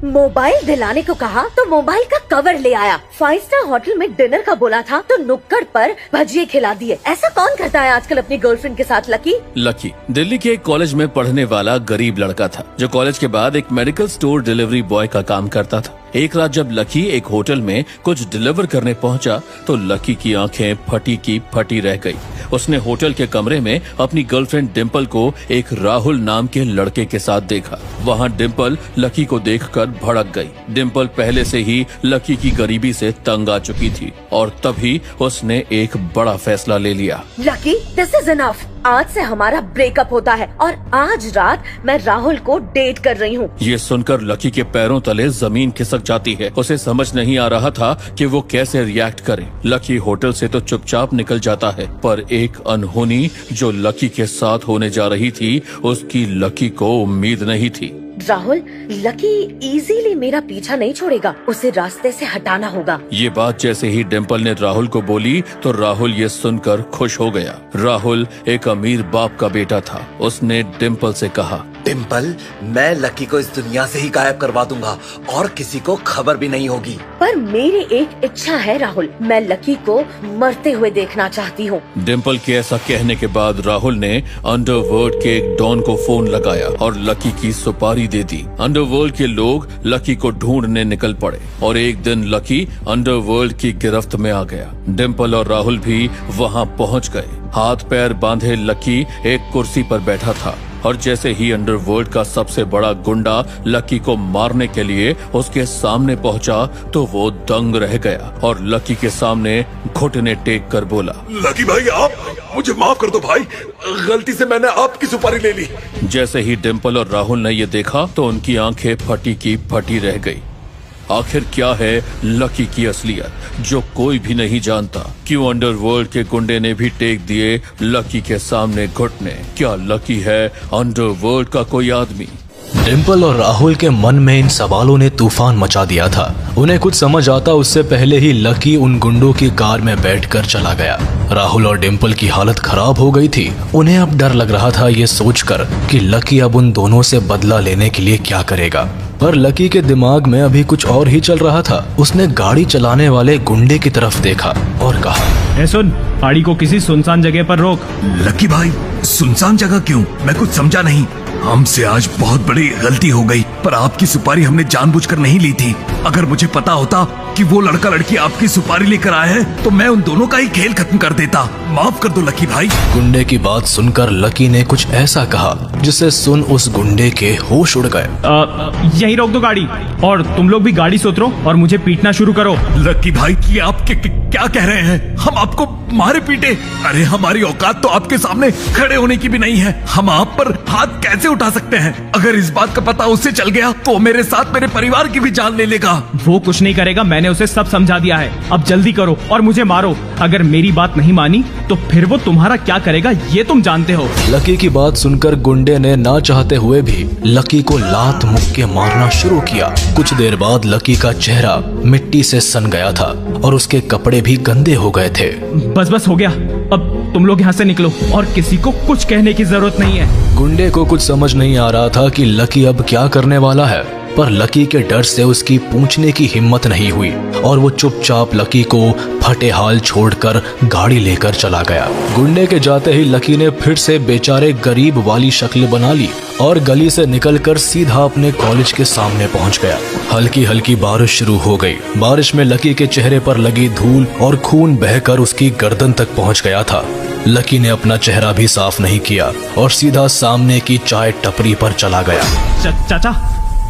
Mobile दिलाने को कहा तो मोबाइल का कवर ले आया। 5 स्टार होटल में डिनर का बोला था तो नुक्कड़ पर भजिए खिला दिए। ऐसा कौन करता है आजकल अपनी गर्लफ्रेंड के साथ? लकी दिल्ली के एक कॉलेज में पढ़ने वाला गरीब लड़का था जो कॉलेज के बाद एक मेडिकल स्टोर डिलीवरी बॉय का काम करता था। एक रात जब लकी एक होटल में कुछ डिलीवर करने पहुंचा तो लकी की आंखें फटी की फटी रह गई। उसने होटल के कमरे में अपनी गर्लफ्रेंड डिम्पल को एक राहुल नाम के लड़के के साथ देखा। वहां डिम्पल लकी को देखकर भड़क गई। डिम्पल पहले से ही लकी की गरीबी से तंग आ चुकी थी और तभी उसने एक बड़ा फैसला ले लिया। Lucky, this is enough. आज से हमारा ब्रेकअप होता है और आज रात मैं राहुल को डेट कर रही हूँ। ये सुनकर लकी के पैरों तले जमीन खिसक जाती है। उसे समझ नहीं आ रहा था कि वो कैसे रिएक्ट करे। लकी होटल से तो चुपचाप निकल जाता है पर एक अनहोनी जो लकी के साथ होने जा रही थी उसकी लकी को उम्मीद नहीं थी। राहुल, लकी इजीली मेरा पीछा नहीं छोड़ेगा, उसे रास्ते से हटाना होगा। ये बात जैसे ही डिम्पल ने राहुल को बोली तो राहुल ये सुनकर खुश हो गया। राहुल एक अमीर बाप का बेटा था। उसने डिम्पल से कहा, डिम्पल, मैं लकी को इस दुनिया से ही गायब करवा दूंगा और किसी को खबर भी नहीं होगी। पर मेरी एक इच्छा है राहुल, मैं लकी को मरते हुए देखना चाहती हूँ। डिम्पल के ऐसा कहने के बाद राहुल ने अंडरवर्ल्ड के एक डॉन को फोन लगाया और लकी की सुपारी दे दी। अंडरवर्ल्ड के लोग लकी को ढूंढने निकल पड़े और एक दिन लकी अंडरवर्ल्ड की गिरफ्त में आ गया। डिम्पल और राहुल भी वहाँ पहुँच गए। हाथ पैर बांधे लकी एक कुर्सी पर बैठा था और जैसे ही अंडरवर्ल्ड का सबसे बड़ा गुंडा लकी को मारने के लिए उसके सामने पहुंचा तो वो दंग रह गया और लकी के सामने घुटने टेक कर बोला, लकी भाई, आप मुझे माफ कर दो भाई, गलती से मैंने आपकी सुपारी ले ली। जैसे ही डिम्पल और राहुल ने ये देखा तो उनकी आंखें फटी की फटी रह गई। आखिर क्या है लकी की असलियत जो कोई भी नहीं जानता? क्यों अंडरवर्ल्ड के गुंडे ने भी टेक दिए लकी के सामने घुटने? क्या लकी है अंडरवर्ल्ड का कोई आदमी? डिम्पल और राहुल के मन में इन सवालों ने तूफान मचा दिया था। उन्हें कुछ समझ आता उससे पहले ही लकी उन गुंडों की कार में बैठकर चला गया। राहुल और डिम्पल की हालत खराब हो गई थी। उन्हें अब डर लग रहा था ये सोचकर कि लकी अब उन दोनों से बदला लेने के लिए क्या करेगा। पर लकी के दिमाग में अभी कुछ और ही चल रहा था। उसने गाड़ी चलाने वाले गुंडे की तरफ देखा और कहा, ए सुन, गाड़ी को किसी सुनसान जगह पर रोक। लकी भाई, सुनसान जगह क्यों? मैं कुछ समझा नहीं। हमसे आज बहुत बड़ी गलती हो गई, पर आपकी सुपारी हमने जानबूझकर नहीं ली थी। अगर मुझे पता होता कि वो लड़का लड़की आपकी सुपारी लेकर आए हैं तो मैं उन दोनों का ही खेल खत्म कर देता। माफ कर दो लकी भाई। गुंडे की बात सुनकर लकी ने कुछ ऐसा कहा जिसे सुन उस गुंडे के होश उड़ गए। यहीं रोक दो गाड़ी और तुम लोग भी गाड़ी से उतरो और मुझे पीटना शुरू करो। लकी भाई, की आप क्या कह रहे हैं? हम आपको मारे पीटे? अरे हमारी औकात तो आपके सामने खड़े होने की भी नहीं है। हम आप पर हाथ कैसे उठा सकते हैं? अगर इस बात का पता उससे चल गया तो मेरे साथ मेरे परिवार की भी जान ले लेगा। वो कुछ नहीं करेगा, मैंने उसे सब समझा दिया है। अब जल्दी करो और मुझे मारो। अगर मेरी बात नहीं मानी तो फिर वो तुम्हारा क्या करेगा ये तुम जानते हो। लकी की बात सुनकर गुंडे ने ना चाहते हुए भी लकी को लात मुक्के मारना शुरू किया। कुछ देर बाद लकी का चेहरा मिट्टी से सन गया था और उसके कपड़े भी गंदे हो गए थे। बस हो गया, अब तुम लोग यहाँ से निकलो और किसी को कुछ कहने की जरूरत नहीं है। गुंडे को कुछ समझ नहीं आ रहा था कि लकी अब क्या करने वाला है, पर लकी के डर से उसकी पूछने की हिम्मत नहीं हुई और वो चुपचाप लकी को फटे हाल छोड़कर गाड़ी लेकर चला गया। गुंडे के जाते ही लकी ने फिर से बेचारे गरीब वाली शक्ल बना ली और गली से निकलकर सीधा अपने कॉलेज के सामने पहुंच गया। हल्की हल्की बारिश शुरू हो गई। बारिश में लकी के चेहरे पर लगी धूल और खून बहकर उसकी गर्दन तक पहुंच गया था। लकी ने अपना चेहरा भी साफ नहीं किया और सीधा सामने की चाय टपरी पर चला गया। चाचा,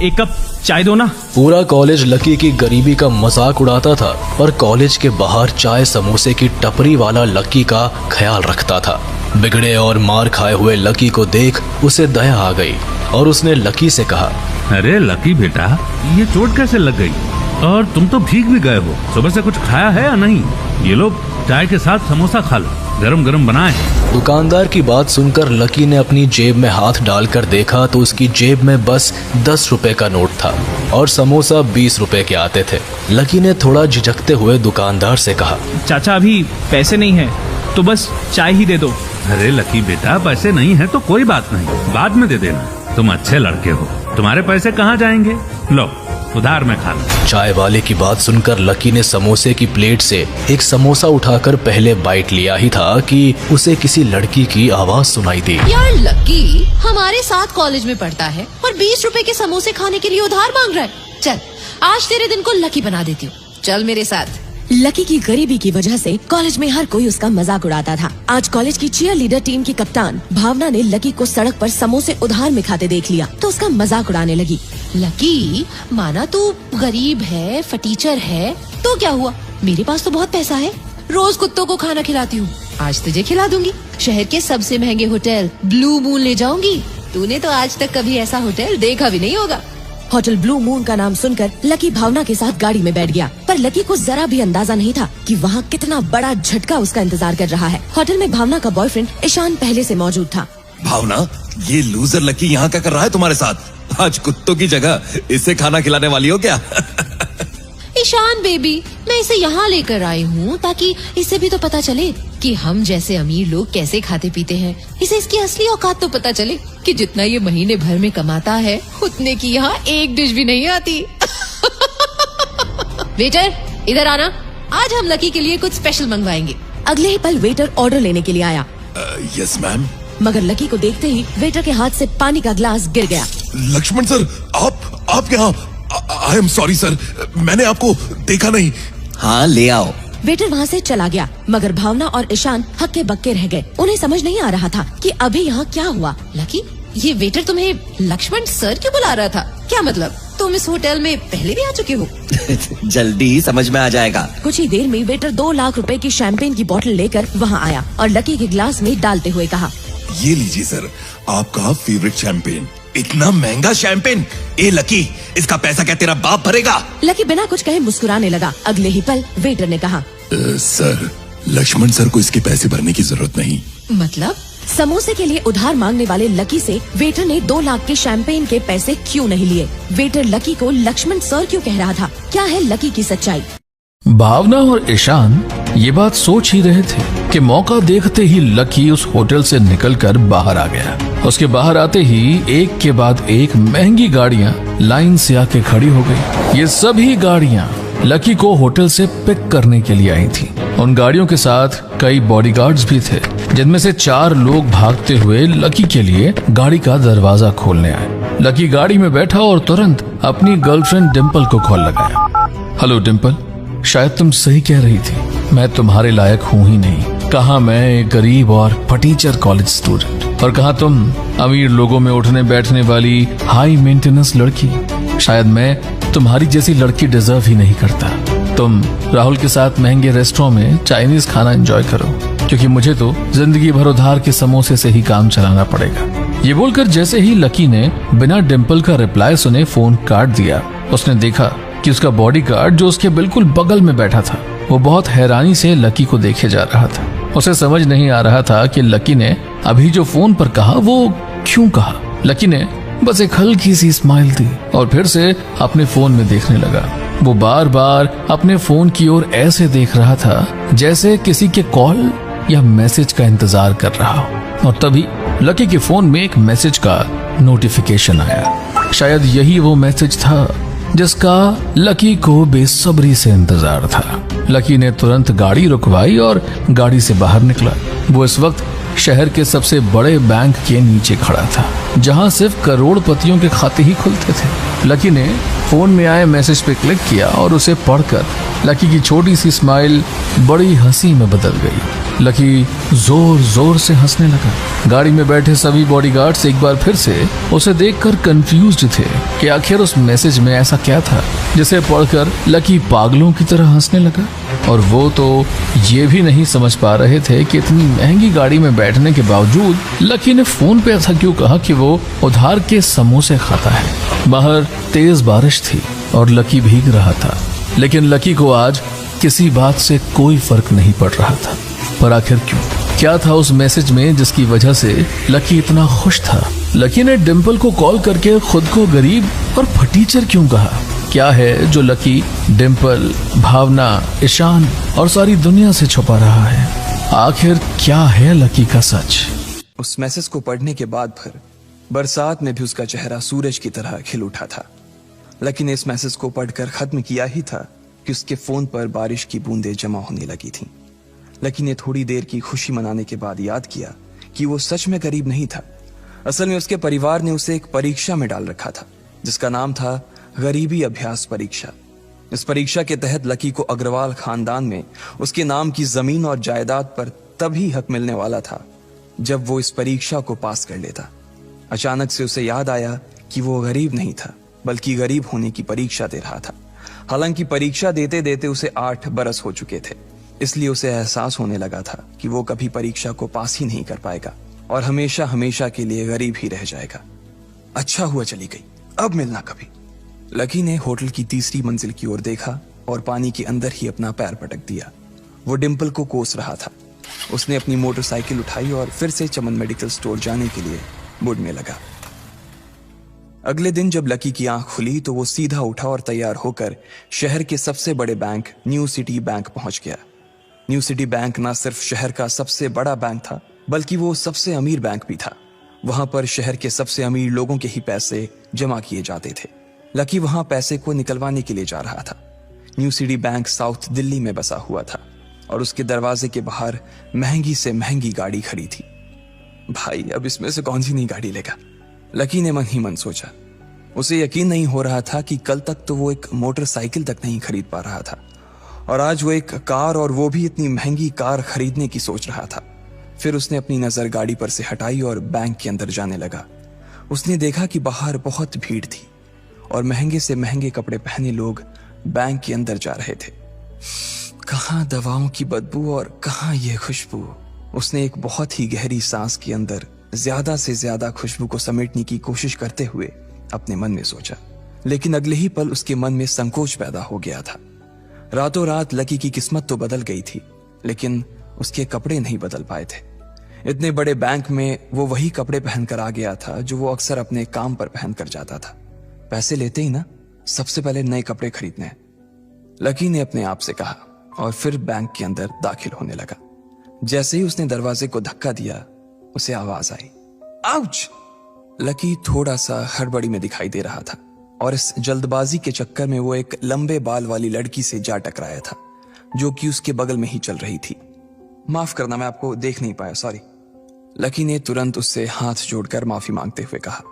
एक कप चाय दो ना। पूरा कॉलेज लकी की गरीबी का मजाक उड़ाता था पर कॉलेज के बाहर चाय समोसे की टपरी वाला लकी का ख्याल रखता था। बिगड़े और मार खाए हुए लकी को देख उसे दया आ गई और उसने लकी से कहा, अरे लकी बेटा, ये चोट कैसे लग गई? और तुम तो भीग भी गए हो। सुबह से कुछ खाया है या नहीं? ये लो, चाय के साथ समोसा खा लो, गरम गरम बनाए हैं। दुकानदार की बात सुनकर लकी ने अपनी जेब में हाथ डालकर देखा तो उसकी जेब में बस 10 रुपए का नोट था और समोसा 20 रुपए के आते थे। लकी ने थोड़ा झिझकते हुए दुकानदार से कहा, चाचा अभी पैसे नहीं है तो बस चाय ही दे दो। अरे लकी बेटा, पैसे नहीं है तो कोई बात नहीं, बाद में दे देना। तुम अच्छे लड़के हो, तुम्हारे पैसे कहाँ जाएंगे? लो उधार में खा लो। चाय वाले की बात सुनकर लकी ने समोसे की प्लेट से एक समोसा उठाकर पहले बाइट लिया ही था कि उसे किसी लड़की की आवाज सुनाई दी। यार लकी हमारे साथ कॉलेज में पढ़ता है और 20 रुपए के समोसे खाने के लिए उधार मांग रहा है। चल आज तेरे दिन को लकी बना देती हूँ, चल मेरे साथ। लकी की गरीबी की वजह से कॉलेज में हर कोई उसका मजाक उड़ाता था। आज कॉलेज की चीयर लीडर टीम की कप्तान भावना ने लकी को सड़क पर समोसे उधार में खाते देख लिया तो उसका मजाक उड़ाने लगी। लकी माना तू गरीब है, फटीचर है, तो क्या हुआ, मेरे पास तो बहुत पैसा है, रोज कुत्तों को खाना खिलाती हूँ, आज तुझे खिला दूंगी। शहर के सबसे महंगे होटल ब्लू मून ले जाऊंगी, तूने तो आज तक कभी ऐसा होटल देखा भी नहीं होगा। होटल ब्लू मून का नाम सुनकर लकी भावना के साथ गाड़ी में बैठ गया, पर लकी को जरा भी अंदाजा नहीं था कि वहाँ कितना बड़ा झटका उसका इंतजार कर रहा है। होटल में भावना का बॉयफ्रेंड ईशान पहले से मौजूद था। भावना, ये लूजर लकी यहाँ क्या कर रहा है तुम्हारे साथ? आज कुत्तों की जगह इसे खाना खिलाने वाली हो क्या? ईशान बेबी, मैं इसे यहाँ लेकर आई हूँ ताकि इसे भी तो पता चले कि हम जैसे अमीर लोग कैसे खाते पीते हैं। इसे इसकी असली औकात तो पता चले कि जितना ये महीने भर में कमाता है उतने की यहाँ एक डिश भी नहीं आती। वेटर इधर आना, आज हम लकी के लिए कुछ स्पेशल मंगवाएंगे। अगले ही पल वेटर ऑर्डर लेने के लिए आया। Yes ma'am. मगर लकी को देखते ही वेटर के हाथ से पानी का ग्लास गिर गया। लक्ष्मण सर, आप यहाँ? आई एम सॉरी सर, मैंने आपको देखा नहीं। हाँ ले आओ। वेटर वहाँ से चला गया, मगर भावना और ईशान हक्के बक्के रह गए। उन्हें समझ नहीं आ रहा था कि अभी यहाँ क्या हुआ। लकी, ये वेटर तुम्हें लक्ष्मण सर क्यों बुला रहा था? क्या मतलब, तुम इस होटल में पहले भी आ चुके हो? जल्दी ही समझ में आ जाएगा। कुछ ही देर में वेटर 2 लाख रुपए की शैंपेन की बोतल लेकर वहाँ आया और लकी के ग्लास में डालते हुए कहा, ये लीजिए सर, आपका फेवरेट शैंपेन। इतना महंगा शैंपेन? ए लकी, इसका पैसा क्या तेरा बाप भरेगा? लकी बिना कुछ कहे मुस्कुराने लगा। अगले ही पल वेटर ने कहा, सर, लक्ष्मण सर को इसके पैसे भरने की जरूरत नहीं। मतलब? समोसे के लिए उधार मांगने वाले लकी से वेटर ने 2 लाख के शैंपेन के पैसे क्यों नहीं लिए? वेटर लकी को लक्ष्मण सर क्यों कह रहा था? क्या है लकी की सच्चाई? भावना और ईशान ये बात सोच ही रहे थे कि मौका देखते ही लकी उस होटल से निकलकर बाहर आ गया। उसके बाहर आते ही एक के बाद एक महंगी गाड़ियां लाइन से आके खड़ी हो गई। ये सभी गाड़ियां लकी को होटल से पिक करने के लिए आई थी। उन गाड़ियों के साथ कई बॉडीगार्ड्स भी थे, जिनमें से 4 लोग भागते हुए लकी के लिए गाड़ी का दरवाजा खोलने आए। लकी गाड़ी में बैठा और तुरंत अपनी गर्लफ्रेंड डिम्पल को कॉल लगाया। हेलो डिम्पल, शायद तुम सही कह रही थी, मैं तुम्हारे लायक हूँ ही नहीं। कहाँ मैं एक गरीब और फटीचर कॉलेज स्टूडेंट, और कहाँ तुम अमीर लोगों में उठने बैठने वाली हाई मेंटेनेंस लड़की। शायद मैं तुम्हारी जैसी लड़की डिजर्व ही नहीं करता। तुम राहुल के साथ महंगे रेस्टोरेंट में चाइनीज खाना एंजॉय करो, क्योंकि मुझे तो जिंदगी भर उधार के समोसे से ही काम चलाना पड़ेगा। ये बोलकर जैसे ही लकी ने बिना डिम्पल का रिप्लाई सुने फोन काट दिया, उसने देखा कि उसका बॉडीगार्ड जो उसके बिल्कुल बगल में बैठा था, वो बहुत हैरानी से लकी को देखे जा रहा था। उसे समझ नहीं आ रहा था कि लकी ने अभी जो फोन पर कहा वो क्यों कहा। लकी ने बस एक हल्की सी स्माइल दी और फिर से अपने फोन में देखने लगा। वो बार बार अपने फोन की ओर ऐसे देख रहा था जैसे किसी के कॉल या मैसेज का इंतजार कर रहा हो। और तभी लकी के फोन में एक मैसेज का नोटिफिकेशन आया। शायद यही वो मैसेज था जिसका लकी को बेसब्री से इंतजार था। लकी ने तुरंत गाड़ी रुकवाई और गाड़ी से बाहर निकला। वो इस वक्त शहर के सबसे बड़े बैंक के नीचे खड़ा था, जहां सिर्फ करोड़पतियों के खाते ही खुलते थे। लकी ने फोन में आए मैसेज पे क्लिक किया और उसे पढ़कर लकी की छोटी सी स्माइल बड़ी हंसी में बदल गई। लकी जोर जोर से हंसने लगा। गाड़ी में बैठे सभी बॉडीगार्ड्स एक बार फिर से उसे देखकर कंफ्यूज्ड थे कि आखिर उस मैसेज में ऐसा क्या था जिसे पढ़कर लकी पागलों की तरह हंसने लगा। और वो तो ये भी नहीं समझ पा रहे थे कि इतनी महंगी गाड़ी में बैठने के बावजूद लकी ने फोन पे ऐसा क्यों कहा कि वो उधार के समोसे खाता है। बाहर तेज बारिश थी और लकी भीग रहा था, लेकिन लकी को आज किसी बात से कोई फर्क नहीं पड़ रहा था। पर आखिर क्यों? क्या था उस मैसेज में जिसकी वजह से लकी इतना खुश था? लकी ने डिम्पल को कॉल करके खुद को गरीब और फटीचर क्यों कहा? क्या है जो लकी डिम्पल, भावना, ईशान और सारी दुनिया से छुपा रहा है? आखिर क्या है लकी का सच? उस मैसेज को पढ़ने के बाद भर बरसात में भी उसका चेहरा सूरज की तरह खिल उठा था। लकी ने इस मैसेज को पढ़कर खत्म किया ही था कि उसके फोन पर बारिश की बूंदें जमा होने लगी थीं। लकी ने थोड़ी देर की खुशी मनाने के बाद याद किया कि वो सच में गरीब नहीं था। असल में उसके परिवार ने उसे एक परीक्षा में डाल रखा था जिसका नाम था गरीबी अभ्यास परीक्षा। इस परीक्षा के तहत लकी को अग्रवाल खानदान में उसके नाम की जमीन और जायदाद पर तभी हक मिलने वाला था जब वो इस परीक्षा को पास कर लेता। अचानक से उसे याद आया कि वो गरीब नहीं था बल्कि गरीब होने की परीक्षा दे रहा था। हालांकि परीक्षा देते देते उसे 8 बरस हो चुके थे, इसलिए उसे एहसास होने लगा था कि वो कभी परीक्षा को पास ही नहीं कर पाएगा और हमेशा हमेशा के लिए गरीब ही रह जाएगा। अच्छा हुआ चली गई, अब मिलना कभी। लकी ने होटल की तीसरी मंजिल की ओर देखा और पानी के अंदर ही अपना पैर पटक दिया। वो डिंपल को कोस रहा था। उसने अपनी मोटरसाइकिल उठाई और फिर से चमन मेडिकल स्टोर जाने के लिए मुड़ने लगा। अगले दिन जब लकी की आंख खुली तो वो सीधा उठा और तैयार होकर शहर के सबसे बड़े बैंक न्यू सिटी बैंक पहुंच गया। न्यू सिटी बैंक न सिर्फ शहर का सबसे बड़ा बैंक था बल्कि वो सबसे अमीर बैंक भी था। वहां पर शहर के सबसे अमीर लोगों के ही पैसे जमा किए जाते थे। लकी वहां पैसे को निकलवाने के लिए जा रहा था। New city bank south Delhi में बसा हुआ था और उसके दरवाजे के बाहर महंगी से महंगी गाड़ी खड़ी थी। भाई अब इसमें से कौन सी नई गाड़ी लेगा, लकी ने मन ही मन सोचा। उसे यकीन नहीं हो रहा था कि कल तक तो वो एक मोटरसाइकिल तक नहीं खरीद पा रहा था और आज वो एक कार, और वो भी इतनी महंगी कार खरीदने की सोच रहा था। फिर उसने अपनी नजर गाड़ी पर से हटाई और बैंक के अंदर जाने लगा। उसने देखा कि बाहर बहुत भीड़ थी और महंगे से महंगे कपड़े पहने लोग बैंक के अंदर जा रहे थे। कहां दवाओं की बदबू और कहां ये खुशबू। उसने एक बहुत ही गहरी सांस के अंदर ज्यादा से ज्यादा खुशबू को समेटने की कोशिश करते हुए अपने मन में सोचा, लेकिन अगले ही पल उसके मन में संकोच पैदा हो गया था। रातों रात लकी की किस्मत तो बदल गई थी, लेकिन उसके कपड़े नहीं बदल पाए थे। इतने बड़े बैंक में वो वही कपड़े पहनकर आ गया था जो वो अक्सर अपने काम पर पहनकर जाता था। पैसे लेते ही ना सबसे पहले नए कपड़े खरीदने हैं, लकी ने अपने आप से कहा और फिर बैंक के अंदर दाखिल होने लगा। जैसे ही उसने दरवाजे को धक्का दिया उसे आवाज आई, आउच! लकी थोड़ा सा हड़बड़ी में दिखाई दे रहा था और इस जल्दबाजी के चक्कर में वो एक लंबे बाल वाली लड़की से जा टकराया था जो कि उसके बगल में ही चल रही थी। माफ करना, मैं आपको देख नहीं पाया, सॉरी। लकी ने तुरंत उससे हाथ जोड़कर माफी मांगते हुए कहा।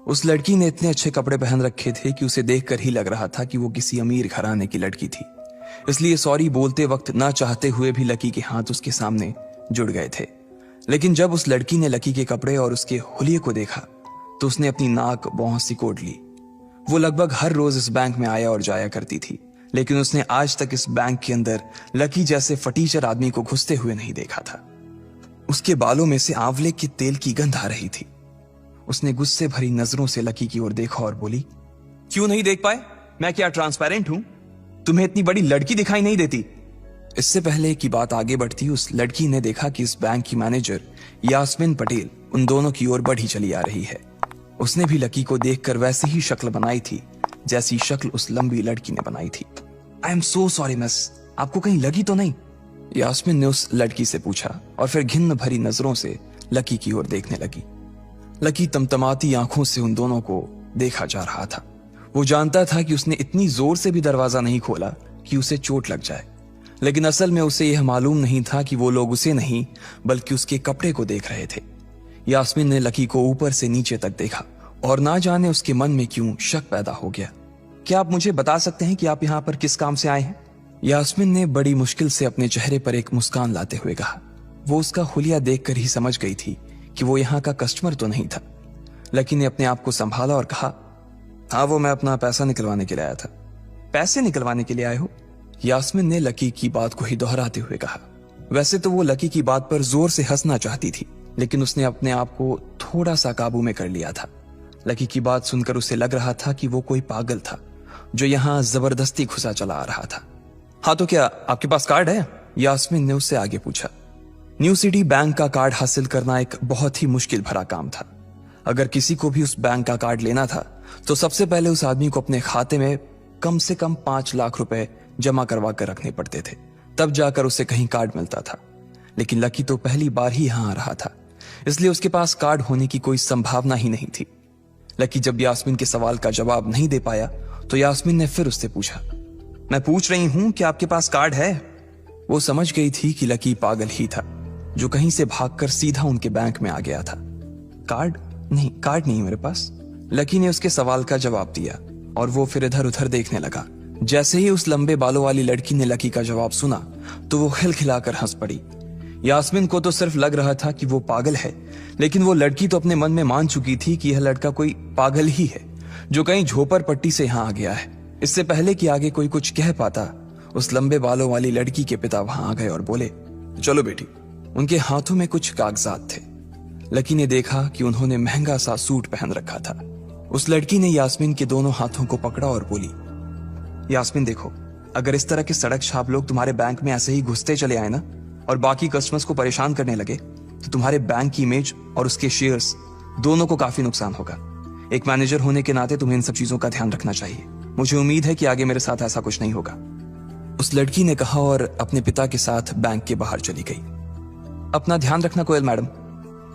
उस लड़की ने इतने अच्छे कपड़े पहन रखे थे कि उसे देखकर ही लग रहा था कि वो किसी अमीर घराने की लड़की थी, इसलिए सॉरी बोलते वक्त ना चाहते हुए भी लकी के हाथ उसके सामने जुड़ गए थे। लेकिन जब उस लड़की ने लकी के कपड़े और उसके हुलिये को देखा तो उसने अपनी नाक भौं सिकोड़ ली। वो लगभग हर रोज इस बैंक में आया और जाया करती थी, लेकिन उसने आज तक इस बैंक के अंदर लकी जैसे फटीचर आदमी को घुसते हुए नहीं देखा था। उसके बालों में से आंवले के तेल की गंध आ रही थी। उसने गुस्से भरी नजरों से लकी की ओर देखा और बोली, क्यों नहीं देख पाए? मैं क्या ट्रांसपेरेंट हूं? तुम्हें इतनी बड़ी लड़की दिखाई नहीं देती? इससे पहले कि बात आगे बढ़ती, उस लड़की ने देखा कि इस बैंक की मैनेजर यास्मीन पटेल उन दोनों की ओर बढ़ी चली आ रही है। उसने भी लकी को देखकर वैसी ही शक्ल बनाई थी जैसी शक्ल उस लंबी लड़की ने बनाई थी। I am so sorry miss, आपको कहीं लगी तो नहीं? यास्मीन ने उस लड़की से पूछा और फिर घिन्न भरी नजरों से लकी की ओर देखने लगी। लकी तमतमाती आंखों से उन दोनों को देखा जा रहा था। वो जानता था कि उसने इतनी जोर से भी दरवाजा नहीं खोला कि उसे चोट लग जाए, लेकिन असल में उसे यह मालूम नहीं था कि वो लोग उसे नहीं बल्कि उसके कपड़े को देख रहे थे। यास्मीन ने लकी को ऊपर से नीचे तक देखा और ना जाने उसके मन में क्यों शक पैदा हो गया। क्या आप मुझे बता सकते हैं कि आप यहाँ पर किस काम से आए हैं? यास्मीन ने बड़ी मुश्किल से अपने चेहरे पर एक मुस्कान लाते हुए कहा। वो उसका हुलिया देखकर ही समझ गई थी कि वो यहाँ का कस्टमर तो नहीं था। लकी ने अपने आप को संभाला और कहा, हाँ वो मैं अपना पैसा निकलवाने के लिए आया था। पैसे निकलवाने के लिए आए हो? यास्मीन ने लकी की बात को ही दोहराते हुए कहा। वैसे तो वो लकी की बात पर जोर से हंसना चाहती थी, लेकिन उसने अपने आप को थोड़ा सा काबू में कर लिया था। लकी की बात सुनकर उसे लग रहा था कि वो कोई पागल था जो यहाँ जबरदस्ती घुसा चला आ रहा था। हाँ तो क्या आपके पास कार्ड है? यास्मीन ने उससे आगे पूछा। न्यू सिटी बैंक का कार्ड हासिल करना एक बहुत ही मुश्किल भरा काम था। अगर किसी को भी उस बैंक का कार्ड लेना था तो सबसे पहले उस आदमी को अपने खाते में कम से कम 5 लाख रुपए जमा करवा कर रखने पड़ते थे, तब जाकर उसे कहीं कार्ड मिलता था। लेकिन लकी तो पहली बार ही यहां आ रहा था, इसलिए उसके पास कार्ड होने की कोई संभावना ही नहीं थी। लकी जब यास्मीन के सवाल का जवाब नहीं दे पाया तो यास्मीन ने फिर उससे पूछा, मैं पूछ रही हूं कि आपके पास कार्ड है? वो समझ गई थी कि लकी पागल ही था जो कहीं से भागकर सीधा उनके बैंक में आ गया था। कार्ड नहीं मेरे पास। लकी ने उसके सवाल का जवाब दिया और वो फिर इधर उधर देखने लगा। जैसे ही उस लंबे बालों वाली लड़की ने लकी का जवाब सुना तो वो खिलखिलाकर हंस पड़ी। यास्मीन को तो सिर्फ लग रहा था कि वो पागल है, लेकिन वो लड़की तो अपने मन में मान चुकी थी कि यह लड़का कोई पागल ही है जो कहीं झोपड़ पट्टी से यहाँ आ गया है। इससे पहले कि आगे कोई कुछ कह पाता, उस लंबे बालों वाली लड़की के पिता वहां आ गए और बोले, चलो बेटी। उनके हाथों में कुछ कागजात थे। लकी ने देखा कि उन्होंने महंगा सा सूट पहन रखा था। उस लड़की ने यास्मीन के दोनों हाथों को पकड़ा और बोली, यास्मीन देखो, अगर इस तरह के सड़क छाप लोग तुम्हारे बैंक में ऐसे ही घुसते चले आए ना और बाकी कस्टमर्स को परेशान करने लगे तो तुम्हारे बैंक की इमेज और उसके शेयर्स दोनों को काफी नुकसान होगा। एक मैनेजर होने के नाते तुम्हें इन सब चीजों का ध्यान रखना चाहिए। मुझे उम्मीद है कि आगे मेरे साथ ऐसा कुछ नहीं होगा। उस लड़की ने कहा और अपने पिता के साथ बैंक के बाहर चली गई। अपना ध्यान रखना कोयल मैडम,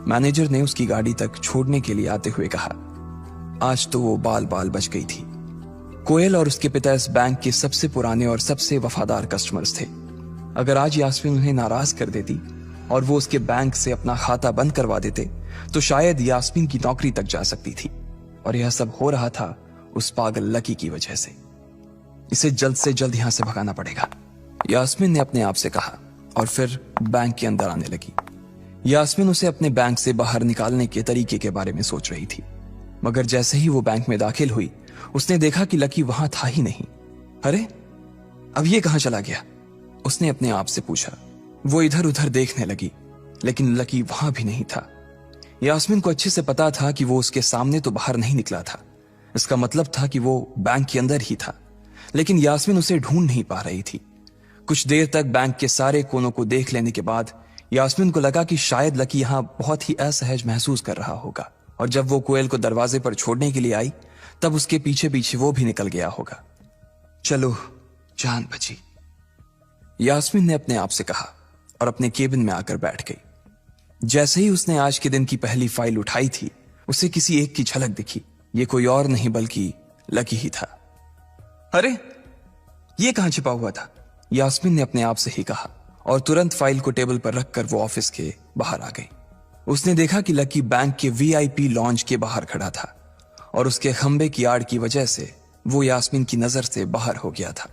मैनेजर ने उसकी गाड़ी तक छोड़ने के लिए आते हुए कहा। आज तो वो बाल बाल बच गई थी। कोयल और उसके पिता इस बैंक के सबसे पुराने और सबसे वफादार कस्टमर्स थे। अगर आज यास्मीन उन्हें नाराज कर देती और वो उसके बैंक से अपना खाता बंद करवा देते तो शायद यास्मीन की नौकरी तक जा सकती थी। और यह सब हो रहा था उस पागल लकी की वजह से। इसे जल्द से जल्द यहां से भगाना पड़ेगा, यास्मीन ने अपने आप से कहा और फिर बैंक के अंदर आने लगी। यास्मीन उसे अपने बैंक से बाहर निकालने के तरीके के बारे में सोच रही थी, मगर जैसे ही वो बैंक में दाखिल हुई उसने देखा कि लकी वहां था ही नहीं। अरे अब ये कहां चला गया? उसने अपने आप से पूछा। वो इधर उधर देखने लगी, लेकिन लकी वहां भी नहीं था। यास्मीन को अच्छे से पता था कि वो उसके सामने तो बाहर नहीं निकला था। इसका मतलब था कि वो बैंक के अंदर ही था, लेकिन यास्मीन उसे ढूंढ नहीं पा रही थी। कुछ देर तक बैंक के सारे कोनों को देख लेने के बाद यास्मीन को लगा कि शायद लकी यहां बहुत ही असहज महसूस कर रहा होगा, और जब वो कोयल को दरवाजे पर छोड़ने के लिए आई तब उसके पीछे पीछे वो भी निकल गया होगा। चलो जान बची, यास्मीन ने अपने आप से कहा और अपने केबिन में आकर बैठ गई। जैसे ही उसने आज के दिन की पहली फाइल उठाई थी उसे किसी एक की झलक दिखी। ये कोई और नहीं बल्कि लकी ही था। अरे ये कहां छिपा हुआ था? यास्मीन ने अपने आप से ही कहा और तुरंत फाइल को टेबल पर रखकर वो ऑफिस के बाहर आ गई। उसने देखा कि लकी बैंक के वीआईपी लॉन्ज के बाहर खड़ा था और उसके खंबे की आड़ की वजह से वो यास्मीन की नजर से बाहर हो गया था।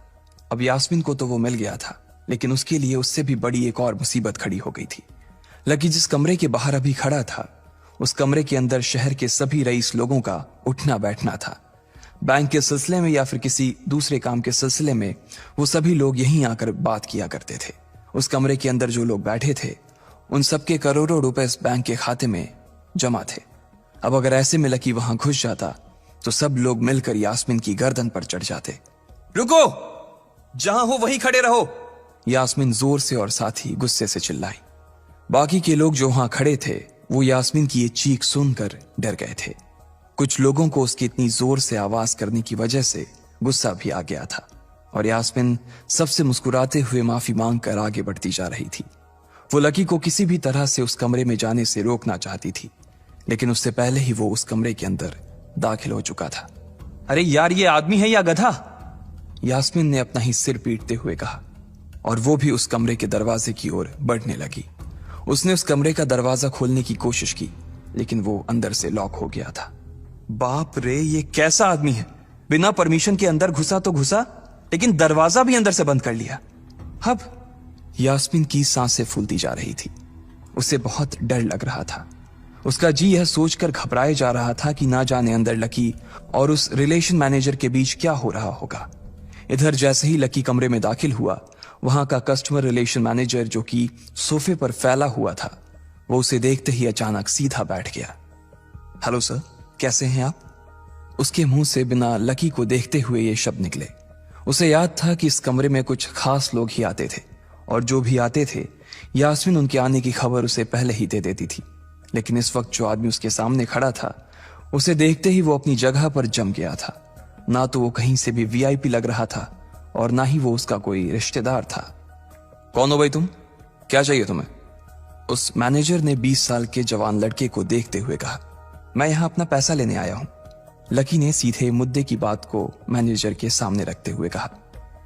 अब यास्मीन को तो वो मिल गया था, लेकिन उसके लिए उससे भी बड़ी एक और मुसीबत खड़ी हो गई थी। लकी जिस कमरे के बाहर अभी खड़ा था उस कमरे के अंदर शहर के सभी रईस लोगों का उठना बैठना था। बैंक के सिलसिले में या फिर किसी दूसरे काम के सिलसिले में वो सभी लोग यहीं आकर बात किया करते थे। उस कमरे के अंदर जो लोग बैठे थे उन सबके करोड़ों रुपए इस बैंक के खाते में जमा थे। अब अगर ऐसे में लकी वहां घुस जाता तो सब लोग मिलकर यास्मीन की गर्दन पर चढ़ जाते। रुको, जहां हो वहीं खड़े रहो, यास्मीन जोर से और साथ ही गुस्से से चिल्लाई। बाकी के लोग जो वहां खड़े थे वो यास्मीन की ये चीख सुनकर डर गए थे। कुछ लोगों को उसकी इतनी जोर से आवाज करने की वजह से गुस्सा भी आ गया था और यास्मीन सबसे मुस्कुराते हुए माफी मांगकर आगे बढ़ती जा रही थी। वो लकी को किसी भी तरह से उस कमरे में जाने से रोकना चाहती थी, लेकिन उससे पहले ही वो उस कमरे के अंदर दाखिल हो चुका था। अरे यार, ये आदमी है या गधा? यास्मीन ने अपना ही सिर पीटते हुए कहा और वो भी उस कमरे के दरवाजे की ओर बढ़ने लगी। उसने उस कमरे का दरवाजा खोलने की कोशिश की, लेकिन वो अंदर से लॉक हो गया था। बाप रे, ये कैसा आदमी है? बिना परमिशन के अंदर घुसा तो घुसा, लेकिन दरवाजा भी अंदर से बंद कर लिया। अब यास्मीन की सांसें फूलती जा रही थी। उसे बहुत डर लग रहा था। उसका जी यह सोचकर घबराए जा रहा था कि ना जाने अंदर लकी और उस रिलेशन मैनेजर के बीच क्या हो रहा होगा। इधर जैसे ही लकी कमरे में दाखिल हुआ, वहां का कस्टमर रिलेशन मैनेजर जो कि सोफे पर फैला हुआ था, वो उसे देखते ही अचानक सीधा बैठ गया। हेलो सर, कैसे हैं आप? उसके मुंह से बिना लकी को देखते हुए ये शब्द निकले। उसे याद था कि इस कमरे में कुछ खास लोग ही आते थे और जो भी आते थे यास्मीन उनके आने की खबर उसे पहले ही दे देती थी। लेकिन इस वक्त जो आदमी उसके सामने खड़ा था, उसे देखते ही वो अपनी जगह पर जम गया था। ना तो वो कहीं से भी वीआईपी लग रहा था और ना ही वो उसका कोई रिश्तेदार था। कौन हो भाई तुम? क्या चाहिए तुम्हें? उस मैनेजर ने 20 साल के जवान लड़के को देखते हुए कहा। मैं यहां अपना पैसा लेने आया हूं। लकी ने सीधे मुद्दे की बात को मैनेजर के सामने रखते हुए कहा,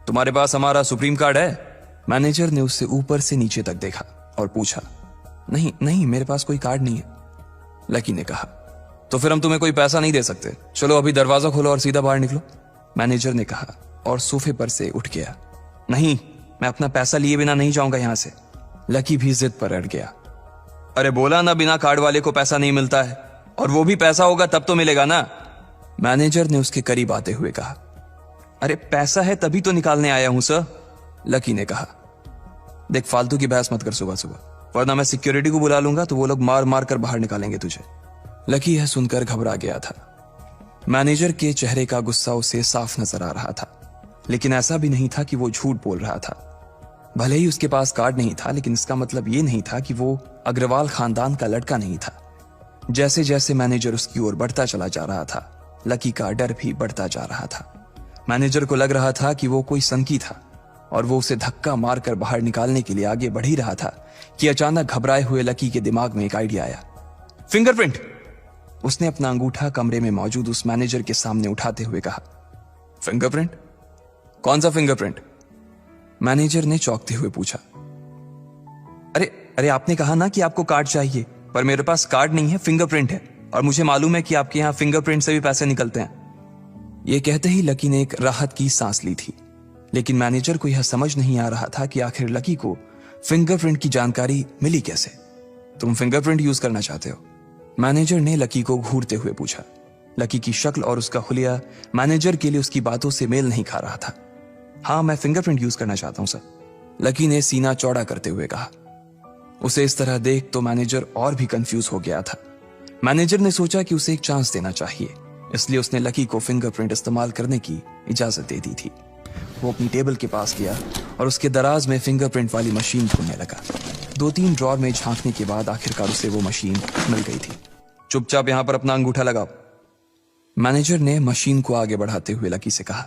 तुम्हारे पास हमारा सुप्रीम कार्ड है? मैनेजर ने उससे ऊपर से नीचे तक देखा और पूछा, नहीं नहीं, मेरे पास कोई कार्ड नहीं है। लकी ने कहा, तो फिर हम तुम्हें कोई पैसा नहीं दे सकते। चलो अभी दरवाजा खोलो और सीधा बाहर निकलो। मैनेजर ने कहा और सोफे पर से उठ गया। नहीं, मैं अपना पैसा लिए बिना नहीं जाऊंगा यहां से। लकी भी जिद पर अड़ गया। अरे बोला ना, बिना कार्ड वाले को पैसा नहीं मिलता है, और वो भी पैसा होगा तब तो मिलेगा ना। मैनेजर ने उसके करीब आते हुए कहा, अरे पैसा है तभी तो निकालने आया हूं सर। लकी ने कहा, देख फालतू की बहस मत कर सुबह सुबह, वरना मैं सिक्योरिटी को बुला लूंगा तो वो लोग मार मार कर बाहर निकालेंगे तुझे। लकी यह सुनकर घबरा गया था। मैनेजर के चेहरे का गुस्सा उसे साफ नजर आ रहा था, लेकिन ऐसा भी नहीं था कि वो झूठ बोल रहा था। भले ही उसके पास कार्ड नहीं था, लेकिन इसका मतलब ये नहीं था कि वो अग्रवाल खानदान का लड़का नहीं था। जैसे जैसे मैनेजर उसकी ओर बढ़ता चला जा रहा था, लकी का डर भी बढ़ता जा रहा था। मैनेजर को लग रहा था कि वो कोई संकी था और वो उसे धक्का मारकर बाहर निकालने के लिए आगे बढ़ ही रहा था कि अचानक घबराए हुए लकी के दिमाग में एक आइडिया आया। फिंगरप्रिंट! उसने अपना अंगूठा कमरे में मौजूद उस मैनेजर के सामने उठाते हुए कहा। फिंगरप्रिंट? कौन सा फिंगरप्रिंट? मैनेजर ने चौंकते हुए पूछा। अरे अरे आपने कहा ना कि आपको कार्ड चाहिए, पर मेरे पास कार्ड नहीं है, फिंगरप्रिंट है, और मुझे मालूम है कि आपके यहां फिंगरप्रिंट से भी पैसे निकलते हैं। यह कहते ही लकी ने एक राहत की सांस ली थी, लेकिन मैनेजर को यह समझ नहीं आ रहा था कि आखिर लकी को फिंगरप्रिंट की जानकारी मिली कैसे। तुम फिंगरप्रिंट यूज करना चाहते हो? मैनेजर ने लकी को घूरते हुए पूछा। लकी की शक्ल और उसका हुलिया मैनेजर के लिए उसकी बातों से मेल नहीं खा रहा था। हाँ, मैं फिंगरप्रिंट यूज करना चाहता हूं सर, लकी ने सीना चौड़ा करते हुए कहा। उसे इस तरह देख तो मैनेजर और भी कंफ्यूज हो गया था। मैनेजर ने सोचा कि उसे एक चांस देना चाहिए, इसलिए उसने लकी को फिंगरप्रिंट इस्तेमाल करने की इजाजत दे दी थी। वो अपनी टेबल के पास गया और उसके दराज में फिंगरप्रिंट वाली मशीन ढूंढने लगा। 2-3 ड्रॉर में झांकने के बाद आखिरकार उसे वो मशीन मिल गई थी। चुपचाप यहां पर अपना अंगूठा लगाओ, मैनेजर ने मशीन को आगे बढ़ाते हुए लकी से कहा।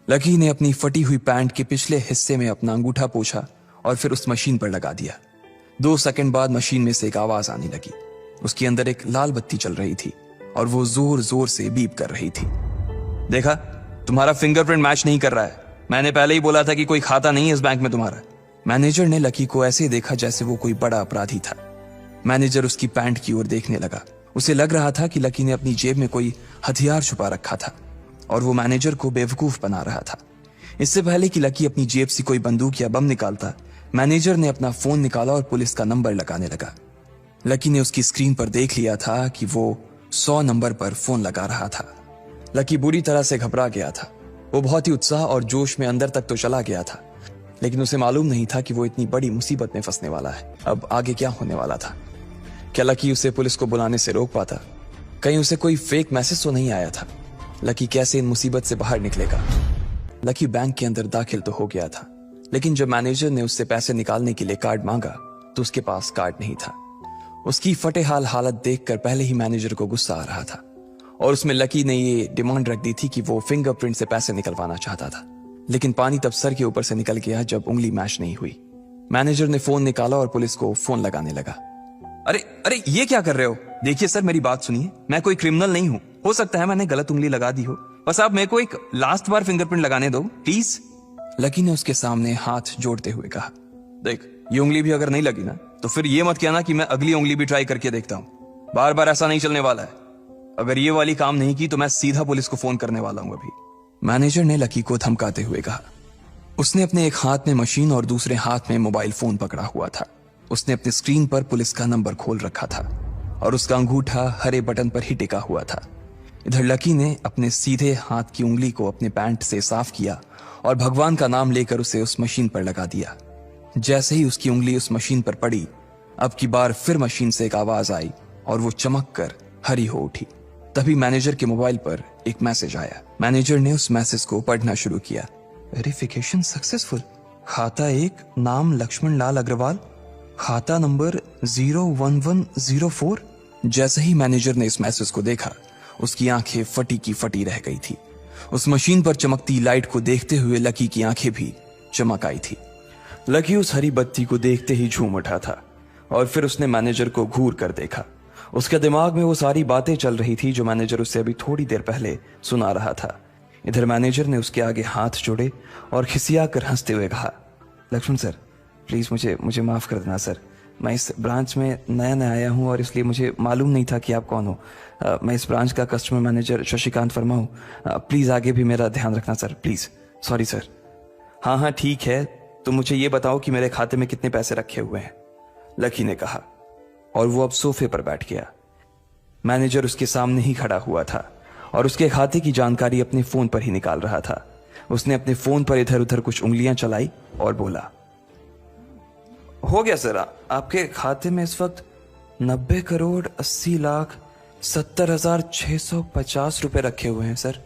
लकी ने अपनी फटी हुई पैंट के पिछले हिस्से में अपना अंगूठा पोंछा और फिर उस मशीन पर लगा दिया। 2 सेकंड बाद मशीन में से एक आवाज आने लगी। उसके अंदर एक लाल बत्ती चल रही थी और वो जोर जोर से बीप कर रही थी। देखा, तुम्हारा फिंगरप्रिंट मैच नहीं कर रहा है। मैंने पहले ही बोला था कि कोई खाता नहीं है इस बैंक में तुम्हारा। मैनेजर ने लकी को ऐसे देखा जैसे वो कोई बड़ा अपराधी था। मैनेजर उसकी पैंट की ओर देखने लगा। उसे लग रहा था कि लकी ने अपनी जेब में कोई हथियार छुपा रखा था और वो मैनेजर को बेवकूफ बना रहा था। इससे पहले कि लकी अपनी जेब से कोई बंदूक या बम निकालता, मैनेजर ने अपना फोन निकाला और पुलिस का नंबर लगाने लगा। लकी ने उसकी स्क्रीन पर देख लिया था कि वो 100 नंबर पर फोन लगा रहा था। लकी बुरी तरह से घबरा गया था। वो बहुत ही उत्साह और जोश में अंदर तक तो चला गया था, लेकिन उसे मालूम नहीं था कि वो इतनी बड़ी मुसीबत में फंसने वाला है। अब आगे क्या होने वाला था? क्या लकी उसे पुलिस को बुलाने से रोक पाता? कहीं उसे कोई फेक मैसेज तो नहीं आया था? लकी कैसे इन मुसीबत से बाहर निकलेगा? लकी बैंक के अंदर दाखिल तो हो गया था, लेकिन जब मैनेजर ने उससे पैसे निकालने के लिए कार्ड मांगा तो उसके पास कार्ड नहीं था। उसकी फटेहाल हालत देखकर पहले ही मैनेजर को गुस्सा आ रहा था और उसमें लकी ने ये डिमांड रख दी थी कि वो फिंगरप्रिंट से पैसे निकलवाना चाहता था। लेकिन पानी तब सर के ऊपर से निकल गया जब उंगली मैच नहीं हुई। मैनेजर ने फोन निकाला और पुलिस को फोन लगाने लगा। अरे अरे ये क्या कर रहे हो? देखिए सर, मेरी बात सुनिए, मैं कोई क्रिमिनल नहीं हूं। हो सकता है मैंने गलत उंगली लगा दी हो, बस आप मेरे को एक लास्ट बार फिंगरप्रिंट लगाने दो प्लीज। लकी ने उसके सामने हाथ जोड़ते हुए कहा। देख, ये उंगली भी अगर नहीं लगी ना तो फिर ये मत कहना कि मैं अगली उंगली भी ट्राई करके देखता हूं। बार बार ऐसा नहीं चलने वाला है। अगर ये वाली काम नहीं की तो मैं सीधा पुलिस को फोन करने वाला हूं अभी, मैनेजर ने लकी को धमकाते हुए कहा। उसने अपने एक हाथ में मशीन और दूसरे हाथ में मोबाइल फोन पकड़ा हुआ था। उसने अपनी स्क्रीन पर पुलिस का नंबर खोल रखा था और उसका अंगूठा हरे बटन पर ही टिका हुआ था। इधर लकी ने अपने सीधे हाथ की उंगली को अपने पैंट से साफ किया और भगवान का नाम लेकर उसे उस मशीन पर लगा दिया। जैसे ही उसकी उंगली उस मशीन पर पड़ी, अब की बार फिर मशीन से एक आवाज आई और वो चमक कर हरी हो उठी। तभी मैनेजर के मोबाइल पर एक मैसेज आया। मैनेजर ने उस मैसेज को पढ़ना शुरू किया। Verification successful. खाता 1, नाम लक्ष्मण लाल अग्रवाल, खाता नंबर 01104। जैसे ही मैनेजर ने इस मैसेज को देखा, उसकी आंखें फटी की फटी रह गई थी। उस मशीन पर चमकती लाइट को देखते हुए लकी की आंखें भी चमक आई थी। लकी उस हरी बत्ती को देखते ही झूम उठा था और फिर उसने मैनेजर को घूर कर देखा उसके दिमाग में वो सारी बातें चल रही थी जो मैनेजर उससे अभी थोड़ी देर पहले सुना रहा था। इधर मैनेजर ने उसके आगे हाथ जोड़े और खिसिया कर हंसते हुए कहा, लक्ष्मण सर प्लीज मुझे माफ कर देना सर। मैं इस ब्रांच में नया आया हूँ और इसलिए मुझे मालूम नहीं था कि आप कौन हो। मैं इस ब्रांच का कस्टमर मैनेजर शशिकांत वर्मा हूँ। प्लीज आगे भी मेरा ध्यान रखना सर, प्लीज। Sorry sir. हाँ ठीक है, तो मुझे ये बताओ कि मेरे खाते में कितने पैसे रखे हुए हैं, लकी ने कहा। और वो अब सोफे पर बैठ गया। मैनेजर उसके सामने ही खड़ा हुआ था और उसके खाते की जानकारी अपने फोन पर ही निकाल रहा था। उसने अपने फोन पर इधर उधर कुछ उंगलियां चलाई और बोला, हो गया सर, आपके खाते में इस वक्त 90,80,70,650 रुपए रखे हुए हैं सर।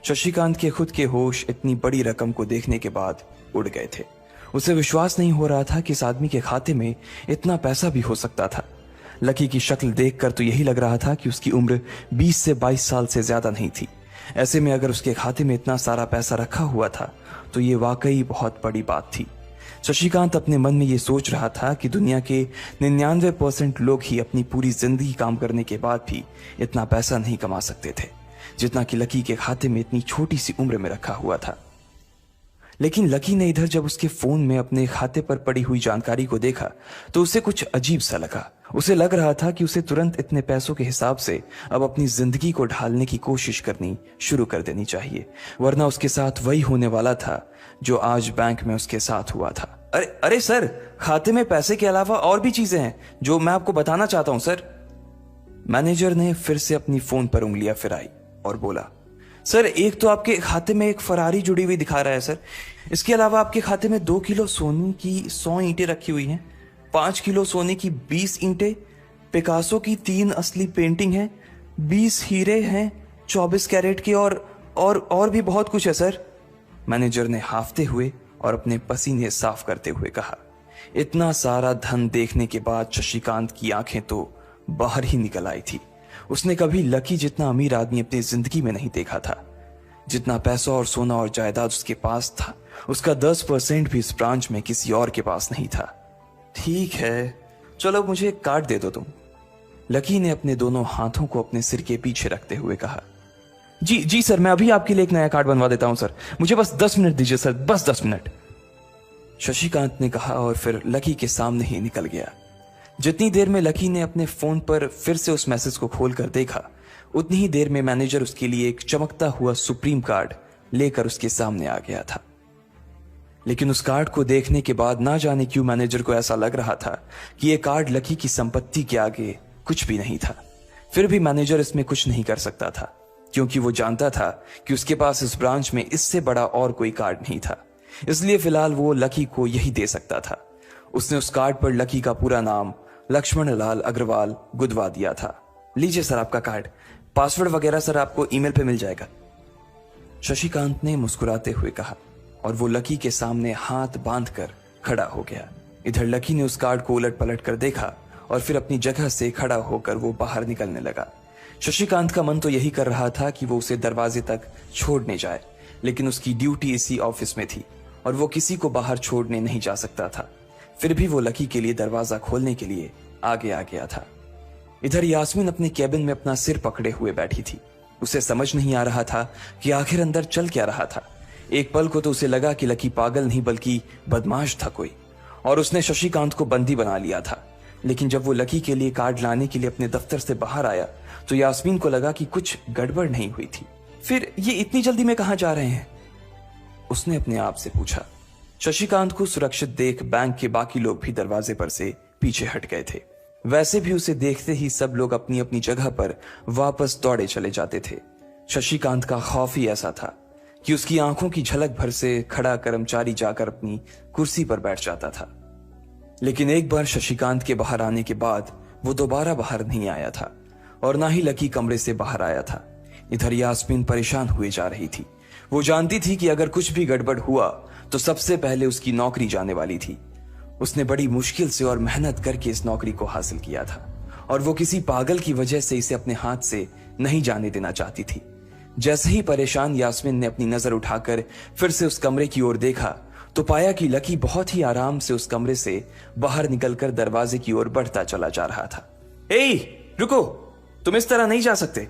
शशिकांत के खुद के होश इतनी बड़ी रकम को देखने के बाद उड़ गए थे। उसे विश्वास नहीं हो रहा था कि इस आदमी के खाते में इतना पैसा भी हो सकता था। लकी की शक्ल देखकर तो यही लग रहा था कि उसकी उम्र 20 से 22 साल से ज्यादा नहीं थी। ऐसे में अगर उसके खाते में इतना सारा पैसा रखा हुआ था तो ये वाकई बहुत बड़ी बात थी। शशिकांत अपने मन में ये सोच रहा था कि दुनिया के 99% लोग ही अपनी पूरी जिंदगी काम करने के बाद भी इतना पैसा नहीं कमा सकते थे जितना कि लकी के खाते में इतनी छोटी सी उम्र में रखा हुआ था। लेकिन लकी ने इधर जब उसके फोन में अपने खाते पर पड़ी हुई जानकारी को देखा तो उसे कुछ अजीब सा लगा। उसे लग रहा था कि उसे तुरंत इतने पैसों के हिसाब से अब अपनी जिंदगी को ढालने की कोशिश करनी शुरू कर देनी चाहिए, वरना उसके साथ वही होने वाला था जो आज बैंक में उसके साथ हुआ था। अरे सर, खाते में पैसे के अलावा और भी चीजें हैं जो मैं आपको बताना चाहता हूं सर। मैनेजर ने फिर से अपनी फोन पर उंगलियां फिराई और बोला, सर एक तो आपके खाते में एक फरारी जुड़ी हुई दिखा रहा है सर। इसके अलावा आपके खाते में 2 किलो सोने की 100 ईंटें रखी हुई हैं, 5 किलो सोने की 20 ईंटें, पिकासो की 3 असली पेंटिंग है, 20 हीरे हैं 24 कैरेट के और भी बहुत कुछ है सर। मैनेजर ने हाफते हुए और अपने पसीने साफ करते हुए कहा। इतना सारा धन देखने के बाद शशिकांत की आंखें तो बाहर ही निकल आई थी। उसने कभी लकी जितना अमीर आदमी अपनी जिंदगी में नहीं देखा था। जितना पैसा और सोना और जायदाद उसके पास था उसका 10% भी इस ब्रांच में किसी और के पास नहीं था। ठीक है, चलो मुझे एक कार्ड दे दो तुम, लकी ने अपने दोनों हाथों को अपने सिर के पीछे रखते हुए कहा। जी सर, मैं अभी आपके लिए एक नया कार्ड बनवा देता हूं सर, मुझे बस 10 मिनट दीजिए सर, बस 10 मिनट, शशिकांत ने कहा और फिर लकी के सामने ही निकल गया। जितनी देर में लकी ने अपने फोन पर फिर से उस मैसेज को खोलकर देखा उतनी ही देर में मैनेजर उसके लिए एक चमकता हुआ सुप्रीम कार्ड लेकर उसके सामने आ गया था। लेकिन उस कार्ड को देखने के बाद ना जाने क्यों मैनेजर को ऐसा लग रहा था कि यह कार्ड लकी की संपत्ति के आगे कुछ भी नहीं था। फिर भी मैनेजर इसमें कुछ नहीं कर सकता था क्योंकि वो जानता था कि उसके पास इस ब्रांच में इससे बड़ा और कोई कार्ड नहीं था। इसलिए फिलहाल वो लकी को यही दे सकता था। उसने उस कार्ड पर लकी का पूरा नाम लक्ष्मण लाल अग्रवाल गुदवा दिया था। लीजिए सर आपका कार्ड, पासवर्ड वगैरह सर आपको ईमेल पे मिल जाएगा, शशिकांत ने मुस्कुराते हुए कहा और वो लकी के सामने हाथ बांधकर खड़ा हो गया। इधर लकी ने उस कार्ड को उलट पलट कर देखा और फिर अपनी जगह से खड़ा होकर वो बाहर निकलने लगा। शशिकांत का मन तो यही कर रहा था कि वो उसे दरवाजे तक छोड़ने जाए, लेकिन उसकी ड्यूटी इसी ऑफिस में थी और वो किसी को बाहर छोड़ने नहीं जा सकता था। फिर भी वो लकी के लिए दरवाजा खोलने के लिए आगे आ गया था। इधर यास्मीन अपने कैबिन में अपना सिर पकड़े हुए बैठी थी। उसे समझ नहीं आ रहा था कि आखिर अंदर चल क्या रहा था। एक पल को तो उसे लगा कि लकी पागल नहीं बल्कि बदमाश था कोई और उसने शशिकांत को बंदी बना लिया था। लेकिन जब वो लकी के लिए कार्ड लाने के लिए अपने दफ्तर से बाहर आया तो यास्मीन को लगा कि कुछ गड़बड़ नहीं हुई थी। फिर ये इतनी जल्दी में कहां जा रहे हैं, उसने अपने आप से पूछा। शशिकांत को सुरक्षित देख बैंक के बाकी लोग भी दरवाजे पर से पीछे हट गए थे। वैसे भी उसे देखते ही सब लोग अपनी अपनी जगह पर वापस दौड़े चले जाते थे। शशिकांत का खौफ ही ऐसा था कि उसकी आंखों की झलक भर से खड़ा कर्मचारी जाकर अपनी कुर्सी पर बैठ जाता था। लेकिन एक बार शशिकांत के बाहर आने के बाद वो दोबारा बाहर नहीं आया था और ना ही लकी कमरे से बाहर आया था। इधर यास्मीन परेशान हुए जा रही थी। वो जानती थी कि अगर कुछ भी गड़बड़ हुआ तो सबसे पहले उसकी नौकरी जाने वाली थी। उसने बड़ी मुश्किल से और मेहनत करके इस नौकरी को हासिल किया था और वो किसी पागल की वजह से इसे अपने हाथ से नहीं जाने देना चाहती थी। जैसे ही परेशान यास्मीन ने अपनी नजर उठाकर फिर से उस कमरे की ओर देखा तो पाया कि लकी बहुत ही आराम से उस कमरे से बाहर निकलकर दरवाजे की ओर बढ़ता चला जा रहा था। रुको, तुम इस तरह नहीं जा सकते।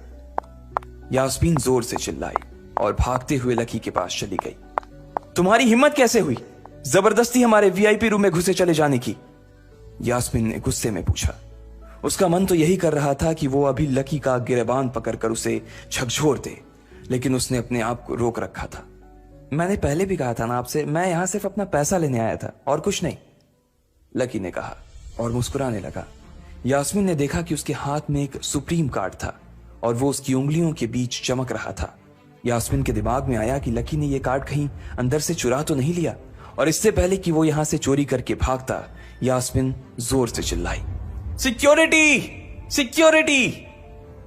यास्मीन जोर से चिल्लाई और भागते हुए लकी के पास चली गई। तुम्हारी हिम्मत कैसे हुई जबरदस्ती हमारे वीआईपी रूम में घुसे चले जाने की? यास्मीन ने गुस्से में पूछा। उसका मन तो यही कर रहा था कि वो अभी लकी का गिरेबान पकड़कर उसे झकझोर दे, लेकिन उसने अपने आप को रोक रखा था। मैंने पहले भी कहा था ना आपसे, मैं यहां सिर्फ अपना पैसा लेने आया था और कुछ नहीं, लकी ने कहा और मुस्कुराने लगा। यास्मीन ने देखा कि उसके हाथ में एक सुप्रीम कार्ड था और वो उसकी उंगलियों के बीच चमक रहा था। यास्मीन के दिमाग में आया कि लकी ने यह कार्ड कहीं अंदर से चुरा तो नहीं लिया, और इससे पहले कि वो यहां से चोरी करके भागता, यास्मीन जोर से चिल्लाई, सिक्योरिटी सिक्योरिटी।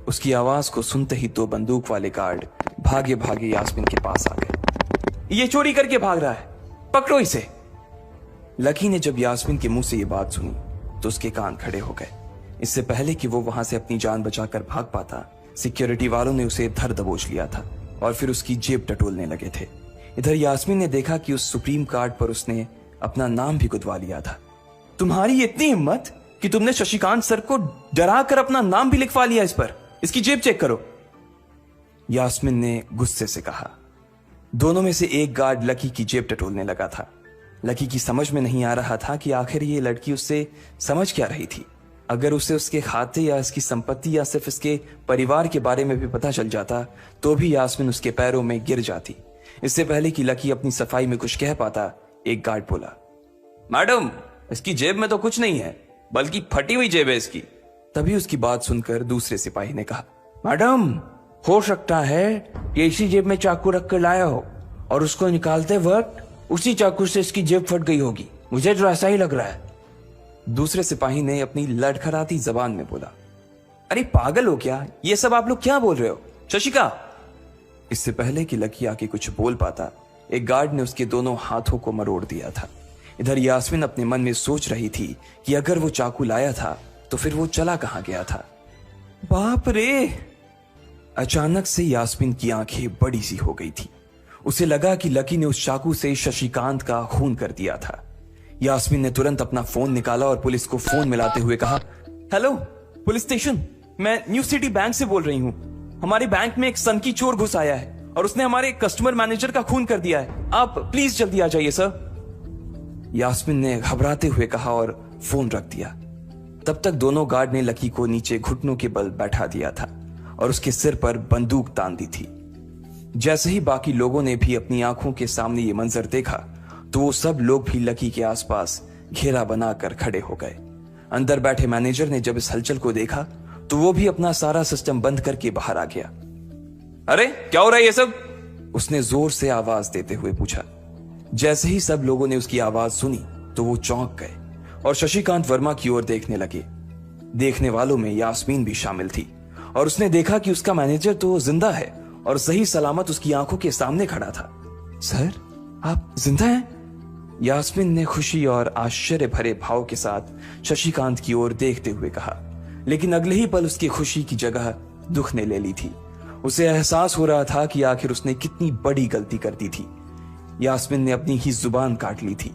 उसकी आवाज को सुनते ही 2 बंदूक वाले गार्ड भागे भागे यास्मीन के पास आ गए। ये चोरी करके भाग रहा है, पकड़ो इसे। लकी ने जब यास्मीन के मुंह से ये बात सुनी तो उसके कान खड़े हो गए। इससे पहले कि वो वहां से अपनी जान बचाकर भाग पाता, सिक्योरिटी वालों ने उसे धर दबोच लिया था और फिर उसकी जेब टटोलने लगे थे। इधर यास्मीन ने देखा कि उस सुप्रीम कार्ड पर उसने अपना नाम भी गुदवा लिया था। तुम्हारी इतनी हिम्मत कि तुमने शशिकांत सर को डरा कर अपना नाम भी लिखवा लिया इस पर। इसकी जेब चेक करो, यास्मीन ने गुस्से से कहा। दोनों में से एक गार्ड लकी की जेब टटोलने लगा था। लकी की समझ में नहीं आ रहा था कि आखिर ये लड़की उससे समझ क्या रही थी। अगर उसे उसके खाते या इसकी संपत्ति या सिर्फ इसके परिवार के बारे में भी पता चल जाता तो भी यास्मीन उसके पैरों में गिर जाती। इससे पहले कि लकी अपनी सफाई में कुछ कह पाता, एक गार्ड बोला, मैडम इसकी जेब में तो कुछ नहीं है, बल्कि फटी हुई जेब है इसकी। तभी उसकी बात सुनकर दूसरे सिपाही ने कहा, मैडम हो सकता है ये इसी जेब में चाकू रख कर लाया हो और उसको निकालते वक्त उसी चाकू से इसकी जेब फट गई होगी, मुझे तो ऐसा ही लग रहा है। दूसरे सिपाही ने अपनी लड़खड़ाती जबान में बोला, अरे पागल हो क्या, ये सब आप लोग क्या बोल रहे हो? शशिका। इससे पहले कि लकी आके कुछ बोल पाता, एक गार्ड ने उसके दोनों हाथों को मरोड़ दिया था। इधर यास्मीन अपने मन में सोच रही थी कि अगर वो चाकू लाया था तो फिर वो चला कहां गया था। बाप रे! अचानक से यास्मीन की आंखें बड़ी सी हो गई थी। उसे लगा कि लकी ने उस चाकू से शशिकांत का खून कर दिया था। यास्मीन ने तुरंत अपना फोन निकाला और पुलिस को फोन मिलाते हुए कहा, हेलो पुलिस स्टेशन, मैं न्यू सिटी बैंक से बोल रही हूँ। हमारे बैंक में एक सनकी चोर घुस आया है और उसने हमारे कस्टमर मैनेजर का खून कर दिया है। आप प्लीज जल्दी आ जाइए सर। यास्मीन ने घबराते हुए कहा और फोन रख दिया। तब तक दोनों गार्ड ने लकी को नीचे घुटनों के बल बैठा दिया था और उसके सिर पर बंदूक तान दी थी। जैसे ही बाकी लोगों ने भी अपनी आंखों के सामने ये मंजर देखा तो वो सब लोग भी लकी के आसपास घेरा बनाकर खड़े हो गए। अंदर बैठे मैनेजर ने जब इस हलचल को देखा तो वो भी अपना सारा सिस्टम बंद करके बाहर आ गया। अरे क्या हो रहा है ये सब? उसने जोर से आवाज देते हुए पूछा। जैसे ही सब लोगों ने उसकी आवाज सुनी तो वो चौंक गए और शशिकांत वर्मा की ओर देखने लगे। देखने वालों में यास्मीन भी शामिल थी और उसने देखा कि उसका मैनेजर तो जिंदा है और सही सलामत उसकी आंखों के सामने खड़ा था। सर आप जिंदा हैं? यास्मीन ने खुशी और आश्चर्य भरे भाव के साथ शशिकांत की ओर देखते हुए कहा, लेकिन अगले ही पल उसकी खुशी की जगह दुख ने ले ली थी। उसे एहसास हो रहा था कि आखिर उसने कितनी बड़ी गलती कर दी थी। यास्मीन ने अपनी ही जुबान काट ली थी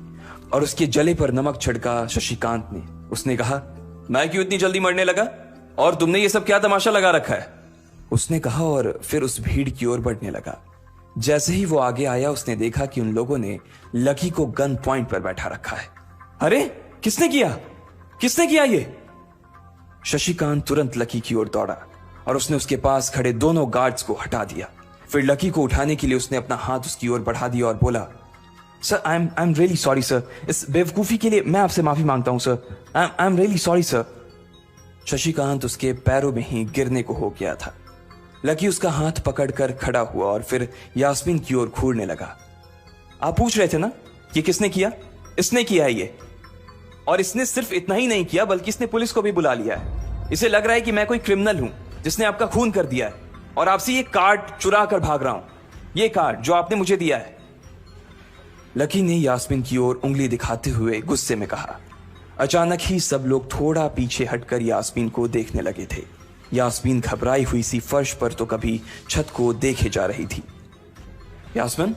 और उसके जले पर नमक छिड़का शशिकांत ने। उसने कहा, मैं क्यों इतनी जल्दी मरने लगा और तुमने ये सब क्या तमाशा लगा रखा है? उसने कहा और फिर उस भीड़ की ओर बढ़ने लगा। जैसे ही वो आगे आया उसने देखा कि उन लोगों ने लकी को गन पॉइंट पर बैठा रखा है। अरे किसने किया ये? शशिकांत तुरंत लकी की ओर दौड़ा और उसने उसके पास खड़े दोनों गार्ड्स को हटा दिया। फिर लकी को उठाने के लिए उसने अपना हाथ उसकी ओर बढ़ा दिया और बोला, sir I am really sorry sir, इस बेवकूफी के लिए मैं आपसे माफी मांगता हूं sir, I am really sorry sir. Shashikant उसके पैरों में ही गिरने को हो गया था। लकी उसका हाथ पकड़कर खड़ा हुआ और फिर यास्मीन की ओर घूरने लगा। आप पूछ रहे थे ना कि किसने किया? इसने किया है ये, और इसने सिर्फ इतना ही नहीं किया बल्कि इसने पुलिस को भी बुला लिया है। इसे लग रहा है कि मैं कोई क्रिमिनल हूं जिसने आपका खून कर दिया है और आपसे ये कार्ड चुरा कर भाग रहा हूं, ये कार्ड जो आपने मुझे दिया है। लकी ने यास्मीन की ओर उंगली दिखाते हुए गुस्से में कहा। अचानक ही सब लोग थोड़ा पीछे हटकर यास्मीन को देखने लगे थे। यास्मीन घबराई हुई सी फर्श पर तो कभी छत को देखे जा रही थी। यास्मीन,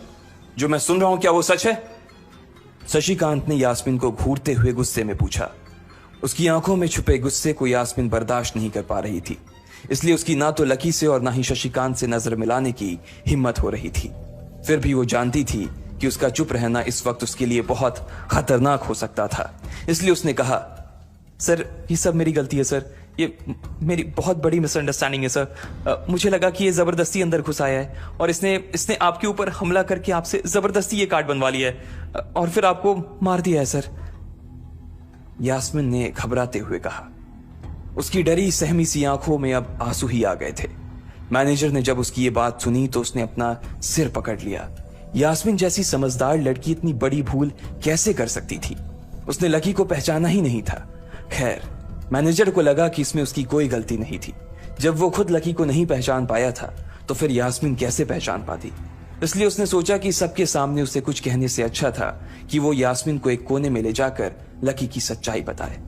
जो मैं सुन रहा हूं क्या वो सच है? शशिकांत ने यास्मीन को घूरते हुए गुस्से में पूछा। उसकी आंखों में छुपे गुस्से को यास्मीन बर्दाश्त नहीं कर पा रही थी, इसलिए उसकी ना तो लकी से और ना ही शशिकांत से नजर मिलाने की हिम्मत हो रही थी। फिर भी वो जानती थी कि उसका चुप रहना इस वक्त उसके लिए बहुत खतरनाक हो सकता था, इसलिए उसने कहा, सर ये सब मेरी गलती है सर, ये मेरी बहुत बड़ी मिसअंडरस्टैंडिंग है सर। मुझे लगा कि ये जबरदस्ती अंदर घुस आया है और इसने आपके ऊपर हमला करके आपसे जबरदस्ती ये कार्ड बनवा लिया है और फिर आपको मार दिया है सर। यास्मीन ने घबराते हुए कहा। उसकी डरी सहमी सी आंखों में अब आंसू ही आ गए थे। मैनेजर ने जब उसकी ये बात सुनी तो उसने अपना सिर पकड़ लिया। यास्मीन जैसी समझदार लड़की इतनी बड़ी भूल कैसे कर सकती थी? उसने लकी को पहचाना ही नहीं था। खैर, मैनेजर को लगा कि इसमें उसकी कोई गलती नहीं थी। जब वो खुद लकी को नहीं पहचान पाया था तो फिर यास्मीन कैसे पहचान पाती? इसलिए उसने सोचा कि सबके सामने उसे कुछ कहने से अच्छा था कि वो यास्मीन को एक कोने में ले जाकर लकी की सच्चाई बताए।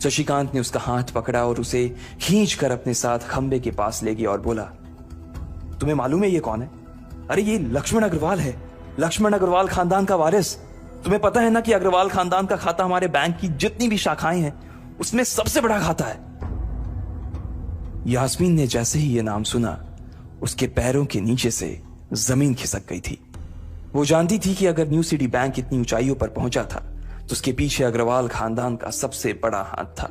शशिकांत ने उसका हाथ पकड़ा और उसे खींचकर अपने साथ खंबे के पास ले गया और बोला, तुम्हें मालूम है ये कौन है? अरे ये लक्ष्मण अग्रवाल है, लक्ष्मण अग्रवाल खानदान का वारिस। तुम्हें पता है ना कि अग्रवाल खानदान का खाता हमारे बैंक की जितनी भी शाखाएं हैं उसमें सबसे बड़ा खाता है। यास्मीन ने जैसे ही यह नाम सुना, उसके पैरों के नीचे से जमीन खिसक गई थी। वो जानती थी कि अगर न्यू सिटी बैंक इतनी ऊंचाइयों पर पहुंचा था तो उसके पीछे अग्रवाल खानदान का सबसे बड़ा हाथ था।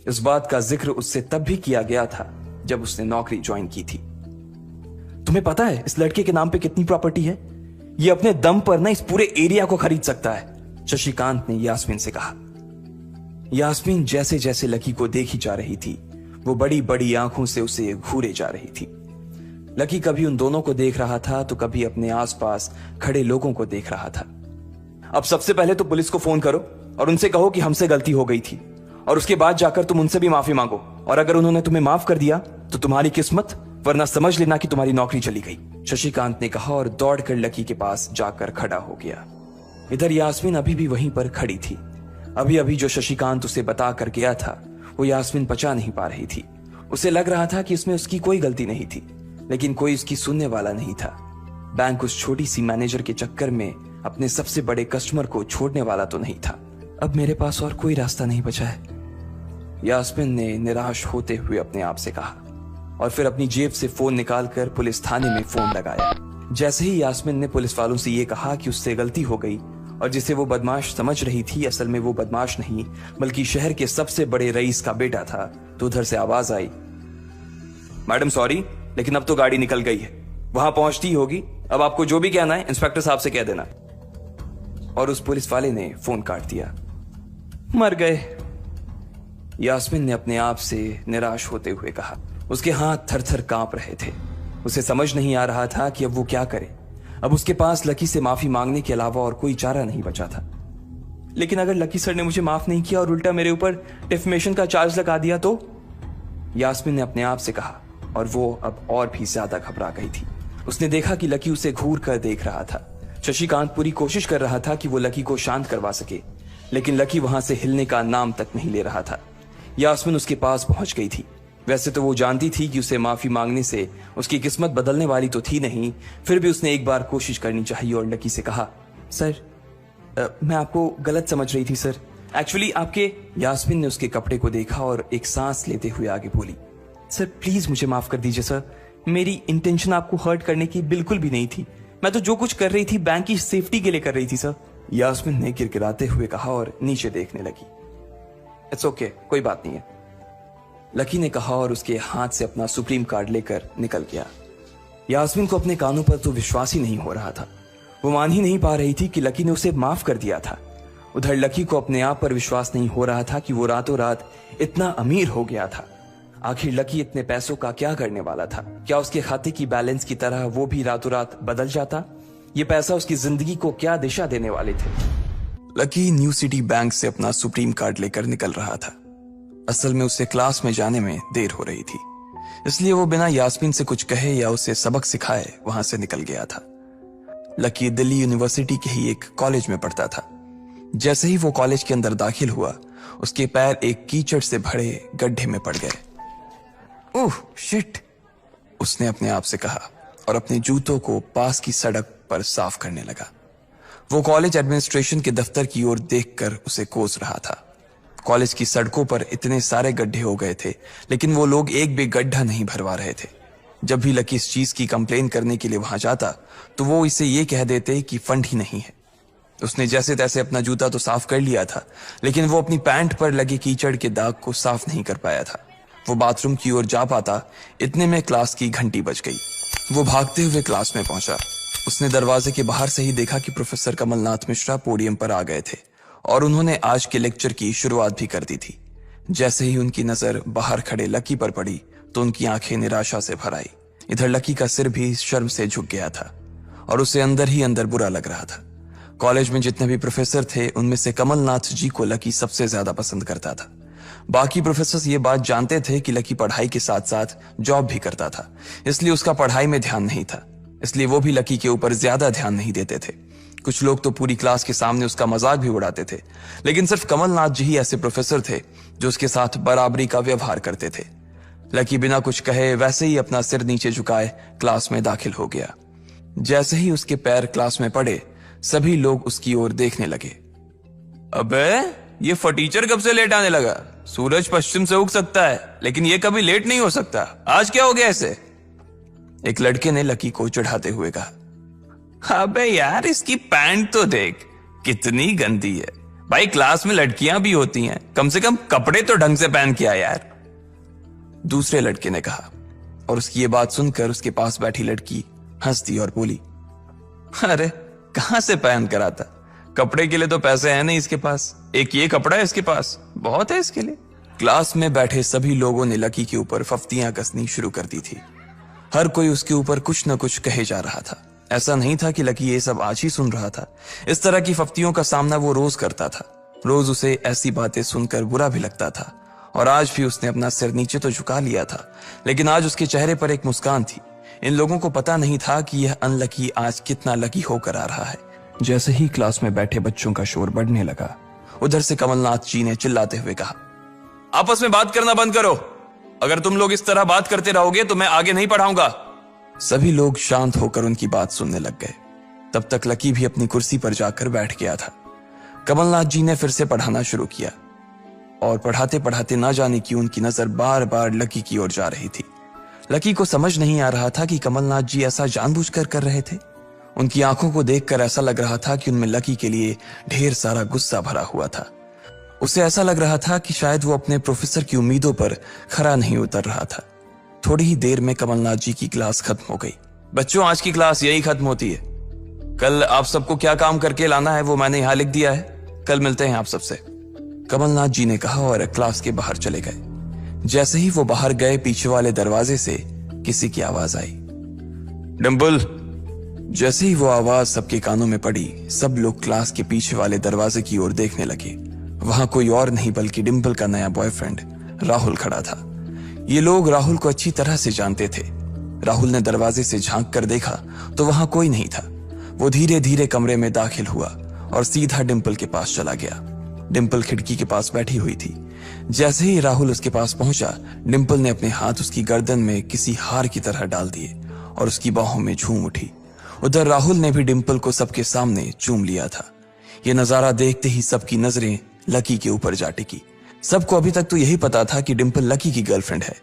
इस बात का जिक्र उससे तब भी किया गया था जब उसने नौकरी ज्वाइन की थी। तुम्हें पता है इस लड़के के नाम पे कितनी प्रॉपर्टी है? ये अपने दम पर ना इस पूरे एरिया को खरीद सकता है, शशिकांत ने यास्मीन से कहा। यास्मीन जैसे जैसे लकी को देखी जा रही थी वो बड़ी बड़ी आंखों से उसे घूरे जा रही थी। लकी कभी उन दोनों को देख रहा था तो कभी अपने आसपास खड़े लोगों को देख रहा था। अब सबसे पहले तो पुलिस को फोन करो और उनसे कहो कि हमसे गलती हो गई थी, और उसके बाद जाकर तुम उनसे भी माफी मांगो, और अगर उन्होंने तुम्हें माफ कर दिया तो तुम्हारी किस्मत, वरना समझ लेना कि तुम्हारी नौकरी चली गई, शशिकांत ने कहा और दौड़कर लकी के पास जाकर खड़ा हो गया। इधर यास्मीन अभी भी वहीं पर खड़ी थी। अभी अभी जो शशिकांत उसे बता कर गया था वो यास्मीन पचा नहीं पा रही थी। उसे लग रहा था कि इसमें उसकी कोई गलती नहीं थी, लेकिन कोई उसकी सुनने वाला नहीं था। बैंक उस छोटी सी मैनेजर के चक्कर में अपने सबसे बड़े कस्टमर को छोड़ने वाला तो नहीं था। अब मेरे पास और कोई रास्ता नहीं बचा है, यास्मीन ने निराश होते हुए अपने आप से कहा, और फिर अपनी जेब से फोन निकालकर पुलिस थाने में फोन लगाया। जैसे ही यास्मीन ने पुलिस वालों से ये कहा कि उससे गलती हो गई और जिसे वो बदमाश समझ रही थी असल में वो बदमाश नहीं बल्कि शहर के सबसे बड़े रईस का बेटा था, तो उधर से आवाज आई, मैडम सॉरी, लेकिन अब तो गाड़ी निकल गई है, वहां पहुंचती होगी, अब आपको जो भी कहना है इंस्पेक्टर साहब से कह देना। और उस पुलिस वाले ने फोन काट दिया। मर गए, यास्मीन ने अपने आप से निराश होते हुए कहा। उसके हाथ थर थर कांप रहे थे। उसे समझ नहीं आ रहा था कि अब वो क्या करे। अब उसके पास लकी से माफी मांगने के अलावा और कोई चारा नहीं बचा था। लेकिन अगर लकी सर ने मुझे माफ नहीं किया और उल्टा मेरे ऊपर डिफेमेशन का चार्ज लगा दिया तो, यास्मीन ने अपने आप से कहा, और वो अब और भी ज्यादा घबरा गई थी। उसने देखा कि लकी उसे घूर कर देख रहा था। शशिकांत पूरी कोशिश कर रहा था कि वो लकी को शांत करवा सके, लेकिन लकी वहां से हिलने का नाम तक नहीं ले रहा था। यास्मीन उसके पास पहुंच गई थी। वैसे तो वो जानती थी कि उसे माफी मांगने से उसकी किस्मत बदलने वाली तो थी नहीं, फिर भी उसने एक बार कोशिश करनी चाहिए और लकी से कहा, सर मैं आपको गलत समझ रही थी सर, एक्चुअली आपके। यास्मीन ने उसके कपड़े को देखा और एक सांस लेते हुए आगे बोली, सर प्लीज मुझे माफ कर दीजिए सर, मेरी इंटेंशन आपको हर्ट करने की बिल्कुल भी नहीं थी, मैं तो जो कुछ कर रही थी बैंक की सेफ्टी के लिए कर रही थी सर। यास्मीन ने गिड़गिड़ाते हुए कहा और नीचे देखने लगी। इट्स ओके, कोई बात नहीं है, लकी ने कहा और उसके हाथ से अपना सुप्रीम कार्ड लेकर निकल गया। यास्मीन को अपने कानों पर तो विश्वास ही नहीं हो रहा था। वो मान ही नहीं पा रही थी कि लकी ने उसे माफ कर दिया था। उधर लकी को अपने आप पर विश्वास नहीं हो रहा था कि वो रातों रात इतना अमीर हो गया था। आखिर लकी इतने पैसों का क्या करने वाला था? क्या उसके खाते की बैलेंस की तरह वो भी रातों रात बदल जाता? ये पैसा उसकी जिंदगी को क्या दिशा देने वाले थे? लकी न्यू सिटी बैंक से अपना सुप्रीम कार्ड लेकर निकल रहा था। असल में उसे क्लास में जाने में देर हो रही थी, इसलिए वो बिना यास्मीन से कुछ कहे या उसे सबक सिखाए वहां से निकल गया था। लकी दिल्ली यूनिवर्सिटी के ही एक कॉलेज में पढ़ता था। जैसे ही वो कॉलेज के अंदर दाखिल हुआ, उसके पैर एक कीचड़ से भरे गड्ढे में पड़ गए। ओह शिट, उसने अपने आप से कहा और अपने जूतों को पास की सड़क पर साफ करने लगा। वो कॉलेज एडमिनिस्ट्रेशन के दफ्तर की ओर देखकर उसे कोस रहा था। कॉलेज की सड़कों पर इतने सारे गड्ढे हो गए थे, लेकिन वो लोग एक भी गड्ढा नहीं भरवा रहे थे। जब भी लकी इस चीज की कंप्लेन करने के लिए वहां जाता तो वो इसे ये कह देते कि फंड ही नहीं है। उसने जैसे तैसे अपना जूता तो साफ कर लिया था, लेकिन वो अपनी पैंट पर लगे कीचड़ के दाग को साफ नहीं कर पाया था। वो बाथरूम की ओर जा पाता, इतने में क्लास की घंटी बज गई। वो भागते हुए क्लास में पहुंचा। उसने दरवाजे के बाहर से ही देखा कि प्रोफेसर कमलनाथ मिश्रा पोडियम पर आ गए थे और उन्होंने आज के लेक्चर की शुरुआत भी कर दी थी। जैसे ही उनकी नजर बाहर खड़े लकी पर पड़ी तो उनकी आंखें निराशा से भर आई। इधर लकी का सिर भी शर्म से झुक गया था और उसे अंदर ही अंदर बुरा लग रहा था। कॉलेज में जितने भी प्रोफेसर थे उनमें से कमलनाथ जी को लकी सबसे ज्यादा पसंद करता था। बाकी प्रोफेसर ये बात जानते थे कि लकी पढ़ाई के साथ साथ जॉब भी करता था, इसलिए उसका पढ़ाई में ध्यान नहीं था, इसलिए वो भी लकी के ऊपर ज्यादा ध्यान नहीं देते थे। कुछ लोग तो पूरी क्लास के सामने उसका मजाक भी उड़ाते थे, लेकिन सिर्फ कमलनाथ जी ही ऐसे प्रोफेसर थे जो उसके साथ बराबरी का व्यवहार करते थे। लकी बिना कुछ कहे वैसे ही अपना सिर नीचे झुकाए क्लास में दाखिल हो गया। जैसे ही उसके पैर क्लास में पड़े सभी लोग उसकी ओर देखने लगे। अबे ये फटीचर कब से लेट आने लगा? सूरज पश्चिम से उग सकता है लेकिन ये कभी लेट नहीं हो सकता। आज क्या हो गया इसे? एक लड़के ने लकी को चिढ़ाते हुए कहा। अबे यार इसकी पैंट तो देख कितनी गंदी है। भाई क्लास में लड़कियां भी होती हैं, कम से कम कपड़े तो ढंग से पहन के आ यार। दूसरे लड़के ने कहा और उसकी ये बात सुनकर उसके पास बैठी लड़की हंस दी और बोली, अरे कहां से पहन कर आता? कपड़े के लिए तो पैसे हैं नहीं इसके पास, एक ये कपड़ा है इसके पास, बहुत है इसके लिए। क्लास में बैठे सभी लोगों ने लकी के ऊपर फफ्तियां कसनी शुरू कर दी थी। हर कोई उसके ऊपर कुछ न कुछ कहे जा रहा था। ऐसा नहीं था कि लकी ये सब आज ही सुन रहा था। इस तरह की फफ्तियों का सामना वो रोज करता था। रोज उसे ऐसी बातें सुनकर बुरा भी लगता था और आज भी उसने अपना सिर नीचे तो झुका लिया था, लेकिन आज उसके चेहरे पर एक मुस्कान थी। इन लोगों को पता नहीं था कि यह अनलकी आज कितना लकी होकर आ रहा है। जैसे ही क्लास में बैठे बच्चों का शोर बढ़ने लगा, उधर से कमलनाथ जी ने चिल्लाते हुए कहा, आपस में बात करना बंद करो। अगर तुम लोग इस तरह बात करते रहोगे तो मैं आगे नहीं पढ़ाऊंगा। सभी लोग शांत होकर उनकी बात सुनने लग गए। तब तक लकी भी अपनी कुर्सी पर जाकर बैठ गया था। कमलनाथ जी ने फिर से पढ़ाना शुरू किया और पढ़ाते पढ़ाते ना जाने क्यों उनकी नजर बार बार लकी की ओर जा रही थी। लकी को समझ नहीं आ रहा था कि कमलनाथ जी ऐसा जानबूझकर कर रहे थे। उनकी आंखों को देखकर ऐसा लग रहा था कि उनमें लकी के लिए ढेर सारा गुस्सा भरा हुआ था। उसे ऐसा लग रहा था कि शायद वो अपने प्रोफेसर की उम्मीदों पर खरा नहीं उतर रहा था। थोड़ी ही देर में कमलनाथ जी की क्लास खत्म हो गई। बच्चों आज की क्लास यही खत्म होती है। कल आप सबको क्या काम करके लाना है वो मैंने यहाँ लिख दिया है। कल मिलते हैं आप सबसे, कमलनाथ जी ने कहा और क्लास के बाहर चले गए। जैसे ही वो बाहर गए पीछे वाले दरवाजे से किसी की आवाज आई, डिंपल। जैसे ही वो आवाज सबके कानों में पड़ी सब लोग क्लास के पीछे वाले दरवाजे की ओर देखने लगे। वहां कोई और नहीं बल्कि डिंपल का नया बॉयफ्रेंड राहुल खड़ा था। ये लोग राहुल को अच्छी तरह से जानते थे। राहुल ने दरवाजे से झांक कर देखा तो वहां कोई नहीं था। वो धीरे धीरे कमरे में दाखिल हुआ और सीधा डिंपल के पास चला गया। डिंपल खिड़की के पास बैठी हुई थी। जैसे ही राहुल उसके पास पहुंचा, डिंपल ने अपने हाथ उसकी गर्दन में किसी हार की तरह डाल दिए और उसकी बाहों में झूम उठी। उधर राहुल ने भी डिंपल को सबके सामने चूम लिया था। यह नजारा देखते ही सबकी नजरें लकी के ऊपर जा टिकी। सबको अभी तक तो यही पता था कि डिंपल लकी की गर्लफ्रेंड है।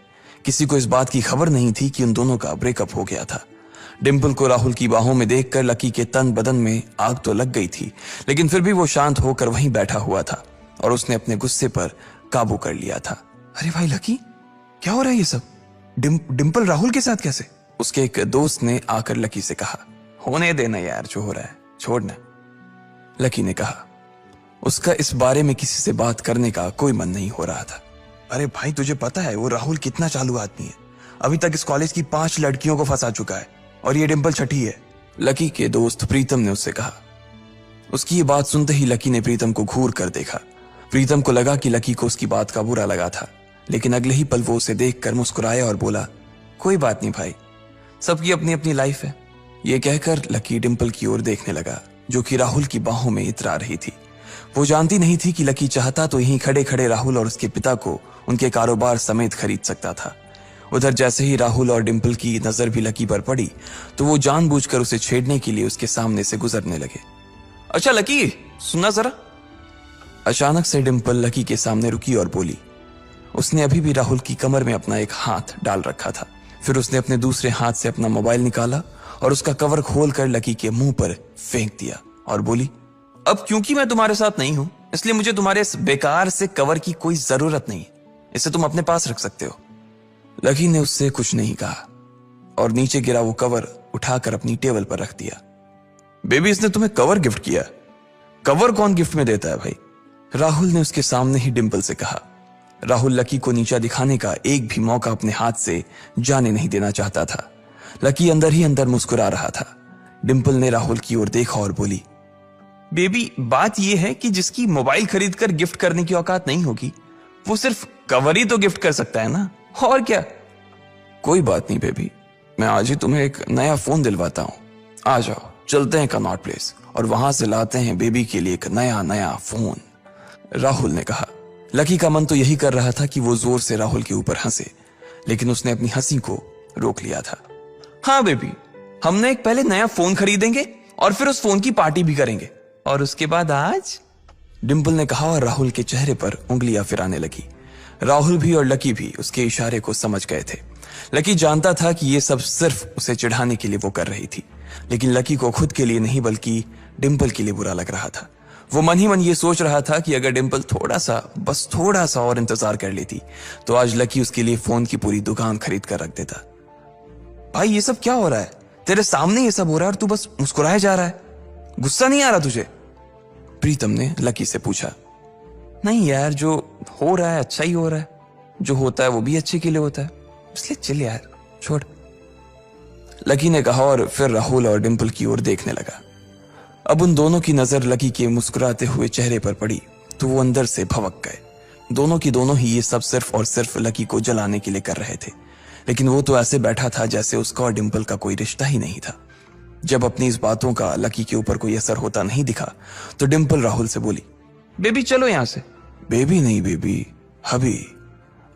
किसी को इस बात की खबर नहीं थी कि उन दोनों का ब्रेकअप हो गया था। डिंपल को राहुल की बाहों में देखकर लकी के तन बदन में आग तो लग गई थी, लेकिन फिर भी वो शांत होकर वहीं बैठा हुआ था और उसने अपने गुस्से पर काबू कर लिया था। अरे भाई लकी, क्या हो रहा है ये सब? डिंपल राहुल के साथ कैसे? उसके एक दोस्त ने आकर लकी से कहा। होने देना यार, जो हो रहा है छोड़ना, लकी ने कहा। उसका इस बारे में किसी से बात करने का कोई मन नहीं हो रहा था। अरे भाई तुझे पता है वो राहुल कितना चालू आदमी है। अभी तक इस कॉलेज की 5 लड़कियों को फंसा चुका है और ये डिंपल छठी है, लकी के दोस्त प्रीतम ने उससे कहा। उसकी ये बात सुनते ही लकी ने प्रीतम को घूर कर देखा। प्रीतम को लगा कि लकी को उसकी बात का बुरा लगा था, लेकिन अगले ही पल वो उसे देखकर मुस्कुराया और बोला, कोई बात नहीं भाई, सबकी अपनी अपनी लाइफ है। ये कहकर लकी डिंपल की ओर देखने लगा जो कि राहुल की बाहों में इतरा रही थी। वो जानती नहीं थी कि लकी चाहता तो यहीं खड़े खड़े राहुल और उसके पिता को उनके कारोबार समेत खरीद सकता था। उधर जैसे ही राहुल और डिंपल की नजर भी लकी पर पड़ी तो वो जानबूझकर उसे छेड़ने के लिए उसके सामने से गुजरने लगे। अच्छा लकी, सुनना जरा। अचानक से डिम्पल लकी के सामने रुकी और बोली। उसने अभी भी राहुल की कमर में अपना एक हाथ डाल रखा था। फिर उसने अपने दूसरे हाथ से अपना मोबाइल निकाला और उसका कवर खोलकर लकी के मुंह पर फेंक दिया और बोली, अब क्योंकि मैं तुम्हारे साथ नहीं हूं इसलिए मुझे तुम्हारे इस बेकार से कवर की कोई जरूरत नहीं, इसे तुम अपने पास रख सकते हो। लकी ने उससे कुछ नहीं कहा और नीचे गिरा वो कवर उठाकर अपनी टेबल पर रख दिया। बेबी, इसने तुम्हें कवर गिफ्ट किया? कवर कौन गिफ्ट में देता है भाई? राहुल ने उसके सामने ही डिम्पल से कहा। राहुल लकी को नीचा दिखाने का एक भी मौका अपने हाथ से जाने नहीं देना चाहता था। लकी अंदर ही अंदर मुस्कुरा रहा था। डिम्पल ने राहुल की ओर देखा और बोली, बेबी, बात यह है कि जिसकी मोबाइल खरीदकर गिफ्ट करने की औकात नहीं होगी वो सिर्फ कवर ही तो गिफ्ट कर सकता है ना, और क्या। कोई बात नहीं बेबी, मैं आज ही तुम्हें एक नया फोन दिलवाता हूं। आ जाओ, चलते हैं कनॉट प्लेस और वहां से लाते हैं बेबी के लिए एक नया फोन, राहुल ने कहा। लकी का मन तो यही कर रहा था कि वो जोर से राहुल के ऊपर हंसे, लेकिन उसने अपनी हंसी को रोक लिया था। हाँ बेबी, हमने एक पहले नया फोन खरीदेंगे और फिर उस फोन की पार्टी भी करेंगे, और उसके बाद आज, डिम्पल ने कहा और राहुल के चेहरे पर उंगलियां फिराने लगी। राहुल भी और लकी भी उसके इशारे को समझ गए थे। लकी जानता था कि ये सब सिर्फ उसे चिढ़ाने के लिए वो कर रही थी, लेकिन लकी को खुद के लिए नहीं बल्कि डिम्पल के लिए बुरा लग रहा था। वो मन ही मन ये सोच रहा था कि अगर डिम्पल बस थोड़ा सा और इंतजार कर लेती तो आज लकी उसके लिए फोन की पूरी दुकान खरीद कर रख देता। भाई, ये सब क्या हो रहा है? तेरे सामने ये सब हो रहा है और तू बस मुस्कुराए जा रहा है। गुस्सा नहीं आ रहा तुझे? प्रीतम ने लकी से पूछा। नहीं यार, जो हो रहा है अच्छा ही हो रहा है, जो होता है वो भी अच्छे के लिए होता है, इसलिए चल यार, छोड़, लकी ने कहा और फिर राहुल और डिम्पल की ओर देखने लगा। अब उन दोनों की नजर लकी के मुस्कुराते हुए चेहरे पर पड़ी तो वो अंदर से भवक गए। दोनों की दोनों ही ये सब सिर्फ और सिर्फ लकी को जलाने के लिए कर रहे थे, लेकिन वो तो ऐसे बैठा था जैसे उसका और डिम्पल का कोई रिश्ता ही नहीं था। जब अपनी इस बातों का लकी के ऊपर कोई असर होता नहीं दिखा तो डिम्पल राहुल से बोली, बेबी चलो यहां से। बेबी नहीं बेबी, हबी।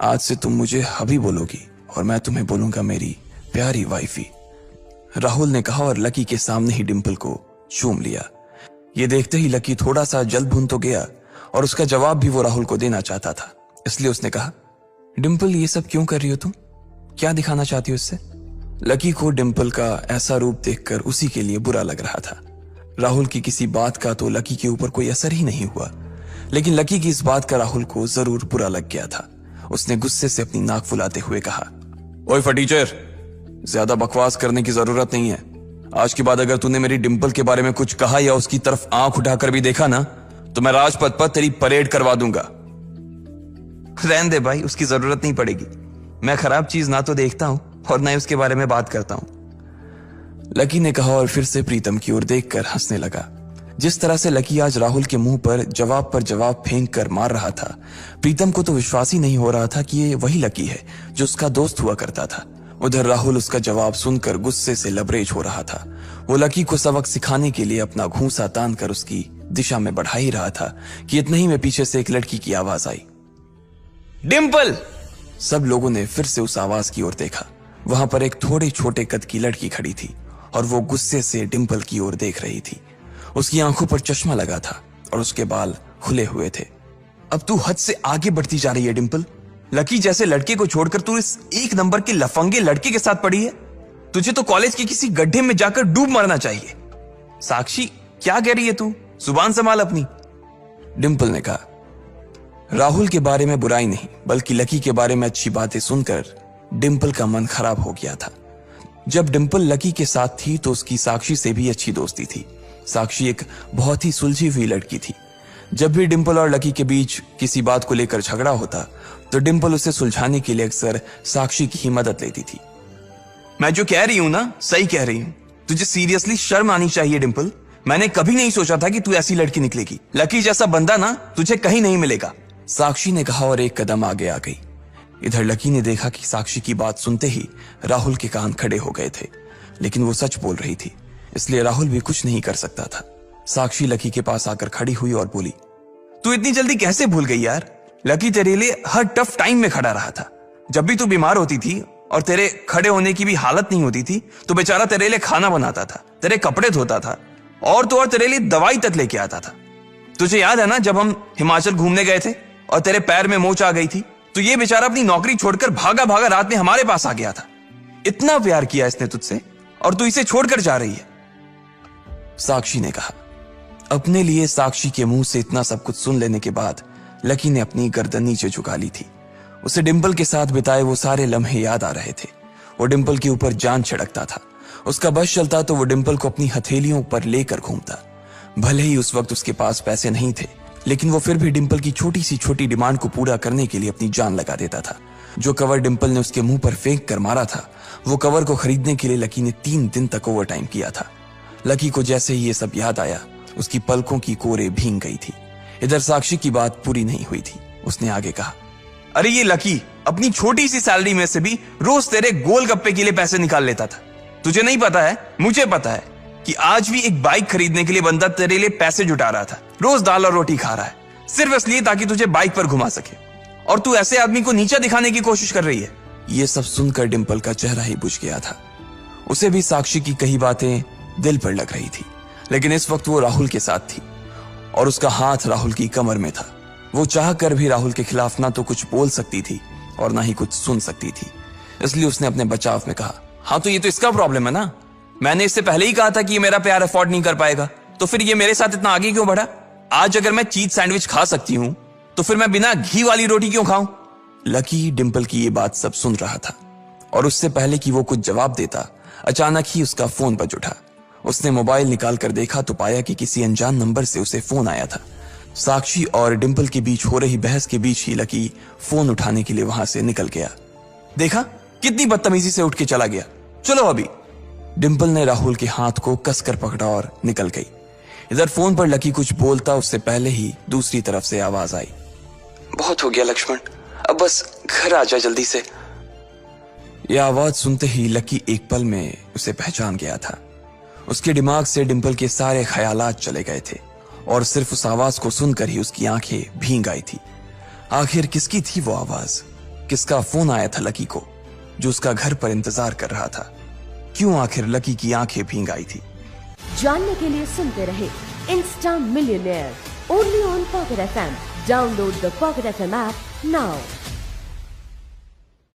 आज से तुम मुझे हबी बोलोगी और मैं तुम्हें बोलूंगा मेरी प्यारी वाइफी, राहुल ने कहा और लकी के सामने ही डिम्पल को चूम लिया। ये देखते ही लकी थोड़ा सा जल्द भुन तो गया और उसका जवाब भी वो राहुल को देना चाहता था, इसलिए उसने कहा, डिम्पल ये सब क्यों कर रही हो तुम? क्या दिखाना चाहती हो इससे? लकी को डिम्पल का ऐसा रूप देखकर उसी के लिए बुरा लग रहा था। राहुल की किसी बात का तो लकी के ऊपर कोई असर ही नहीं हुआ, लेकिन लकी की इस बात का राहुल को जरूर बुरा लग गया था। उसने गुस्से से अपनी नाक फुलाते हुए कहा, ओए फटीचर, ज्यादा बकवास करने की जरूरत नहीं है। आज के बाद अगर तूने मेरी डिम्पल के बारे में कुछ कहा या उसकी तरफ आंख उठाकर भी देखा ना तो मैं राजपथ पर तेरी परेड करवा दूंगा। रहने दे भाई, उसकी जरूरत नहीं पड़ेगी। मैं खराब चीज ना तो देखता हूं और ना ही उसके बारे में बात करता हूं, लकी ने कहा और फिर से प्रीतम की ओर देखकर हंसने लगा। जिस तरह से लकी आज राहुल के मुंह पर जवाब फेंक कर मार रहा था, प्रीतम को तो विश्वास ही नहीं हो रहा था कि ये वही लकी है जो उसका दोस्त हुआ करता था। उधर राहुल उसका जवाब सुनकर गुस्से से लबरेज हो रहा था। वो लकी को सबक सिखाने के लिए अपना घूंसा तान कर उसकी दिशा में बढ़ा ही रहा था कि इतने ही में पीछे से एक लड़की की आवाज आई, डिम्पल। सब लोगों ने फिर से उस आवाज की ओर देखा। वहां पर एक थोड़े छोटे कद की लड़की खड़ी थी और वो गुस्से से डिम्पल की ओर देख रही थी। उसकी आंखों पर चश्मा लगा था और उसके बाल खुले हुए थे। अब तू हद से आगे बढ़ती जा रही है डिम्पल। लकी जैसे लड़के को छोड़कर तू इस एक नंबर के लफंगे लड़के के साथ पड़ी है। तुझे तो कॉलेज के किसी गड्ढे में जाकर डूब मरना चाहिए। साक्षी, क्या कह रही है तू? जुबान संभाल अपनी, डिम्पल ने कहा। राहुल के बारे में बुराई नहीं बल्कि लकी के बारे में अच्छी बातें सुनकर डिम्पल का मन खराब हो गया था। जब डिम्पल लकी के साथ थी तो उसकी साक्षी से भी अच्छी दोस्ती थी। साक्षी एक बहुत ही सुलझी हुई लड़की थी। जब भी डिम्पल और लकी के बीच किसी बात को लेकर झगड़ा होता तो डिम्पल उसे सुलझाने के लिए अक्सर साक्षी की ही मदद लेती थी। मैं जो कह रही हूं ना सही कह रही हूं। तुझे सीरियसली शर्म आनी चाहिए डिम्पल। मैंने कभी नहीं सोचा था कि तू ऐसी लड़की निकलेगी। लकी जैसा बंदा ना तुझे कहीं नहीं मिलेगा, साक्षी ने कहा और एक कदम आगे आ गई। इधर लकी ने देखा कि साक्षी की बात सुनते ही राहुल के कान खड़े हो गए थे, लेकिन वो सच बोल रही थी इसलिए राहुल भी कुछ नहीं कर सकता था। साक्षी लकी के पास आकर खड़ी हुई और बोली, तू इतनी जल्दी कैसे भूल गई यार? लकी तेरे लिए हर टफ टाइम में खड़ा रहा था। जब भी तू बीमार होती थी और तेरे खड़े होने की भी हालत नहीं होती थी तो बेचारा तेरे लिए खाना बनाता था, तेरे कपड़े धोता था और तो और तेरे लिए दवाई तक लेके आता था। तुझे याद है ना जब हम हिमाचल घूमने गए थे और तेरे पैर में मोच आ गई थी, तो ये बेचारा अपनी नौकरी छोड़कर भागा भागा रात में हमारे पास आ गया था। इतना प्यार किया इसने तुझसे और तू इसे छोड़कर जा रही है। साक्षी ने कहा। अपने लिए साक्षी के मुंह से इतना सब कुछ सुन लेने के बाद लकी ने अपनी गर्दन नीचे झुका ली थी। उसे डिंपल के साथ बिताए वो सारे लम्हे याद आ रहे थे। वो डिंपल के ऊपर जान छिड़कता था। उसका बस चलता तो वो डिंपल को अपनी हथेलियों पर लेकर घूमता। भले ही उस वक्त उसके पास पैसे नहीं थे, लेकिन वो फिर भी डिंपल की छोटी सी छोटी डिमांड को पूरा करने के लिए अपनी जान लगा देता था। जो कवर डिंपल ने उसके मुंह पर फेंक कर मारा था, वो कवर को खरीदने के लिए लकी ने 3 दिन तक ओवर टाइम किया था। लकी को जैसे ही ये सब याद आया, उसकी पलकों की कोरे भींग गई थी। इधर साक्षी की बात पूरी नहीं हुई थी। उसने आगे कहा, अरे ये लकी अपनी छोटी सी सैलरी में से भी रोज तेरे गोलगप्पे के लिए पैसे निकाल लेता था। तुझे नहीं पता है, मुझे पता है कि आज भी एक बाइक खरीदने के लिए बंदा तेरे लिए पैसे जुटा रहा था। रोज दाल और रोटी खा रहा है सिर्फ इसलिए ताकि तुझे बाइक पर घुमा सके, और तू ऐसे आदमी को नीचा दिखाने की कोशिश कर रही है। ये सब सुनकर डिंपल का चेहरा ही बुझ गया था। उसे भी साक्षी की कई बातें दिल पर लग रही थी, लेकिन इस वक्त वो राहुल के साथ थी और उसका हाथ राहुल की कमर में था। वो चाह कर भी राहुल के खिलाफ ना तो कुछ बोल सकती थी और ना ही कुछ सुन सकती थी। इसलिए उसने अपने बचाव में कहा, हाँ तो ये तो इसका प्रॉब्लम है ना। मैंने इससे पहले ही कहा था कि ये मेरा प्यार अफोर्ड नहीं कर पाएगा, तो फिर ये मेरे साथ इतना आगे क्यों बढ़ा? आज अगर मैं चीज सैंडविच खा सकती हूँ तो फिर मैं बिना घी वाली रोटी क्यों खाऊं? लकी डिंपल की ये बात सब सुन रहा था और उससे पहले कि वो कुछ जवाब देता, अचानक ही उसका फोन बज उठा। उसने मोबाइल निकाल कर देखा तो पाया कि किसी अनजान नंबर से उसे फोन आया था। साक्षी और डिंपल के बीच हो रही बहस के बीच ही लकी फोन उठाने के लिए वहां से निकल गया। देखा कितनी बदतमीजी से उठ के चला गया। चलो अभी। डिंपल ने राहुल के हाथ को कसकर पकड़ा और निकल गई। इधर फोन पर लकी कुछ बोलता उससे पहले ही दूसरी तरफ से आवाज आई, बहुत हो गया लक्ष्मण, अब बस घर आ जा जल्दी से। यह आवाज सुनते ही लकी एक पल में उसे पहचान गया था। उसके दिमाग से डिंपल के सारे ख्यालात चले गए थे और सिर्फ उस आवाज को सुनकर ही उसकी आंखें भीग आई थी। आखिर किसकी थी वो आवाज? किसका फोन आया था लकी को जो उसका घर पर इंतजार कर रहा था? क्यों आखिर लकी की आंखें भीग आई थी? जानने के लिए सुनते रहे Insta millionaire only on pocket FM। Download the pocket FM app now.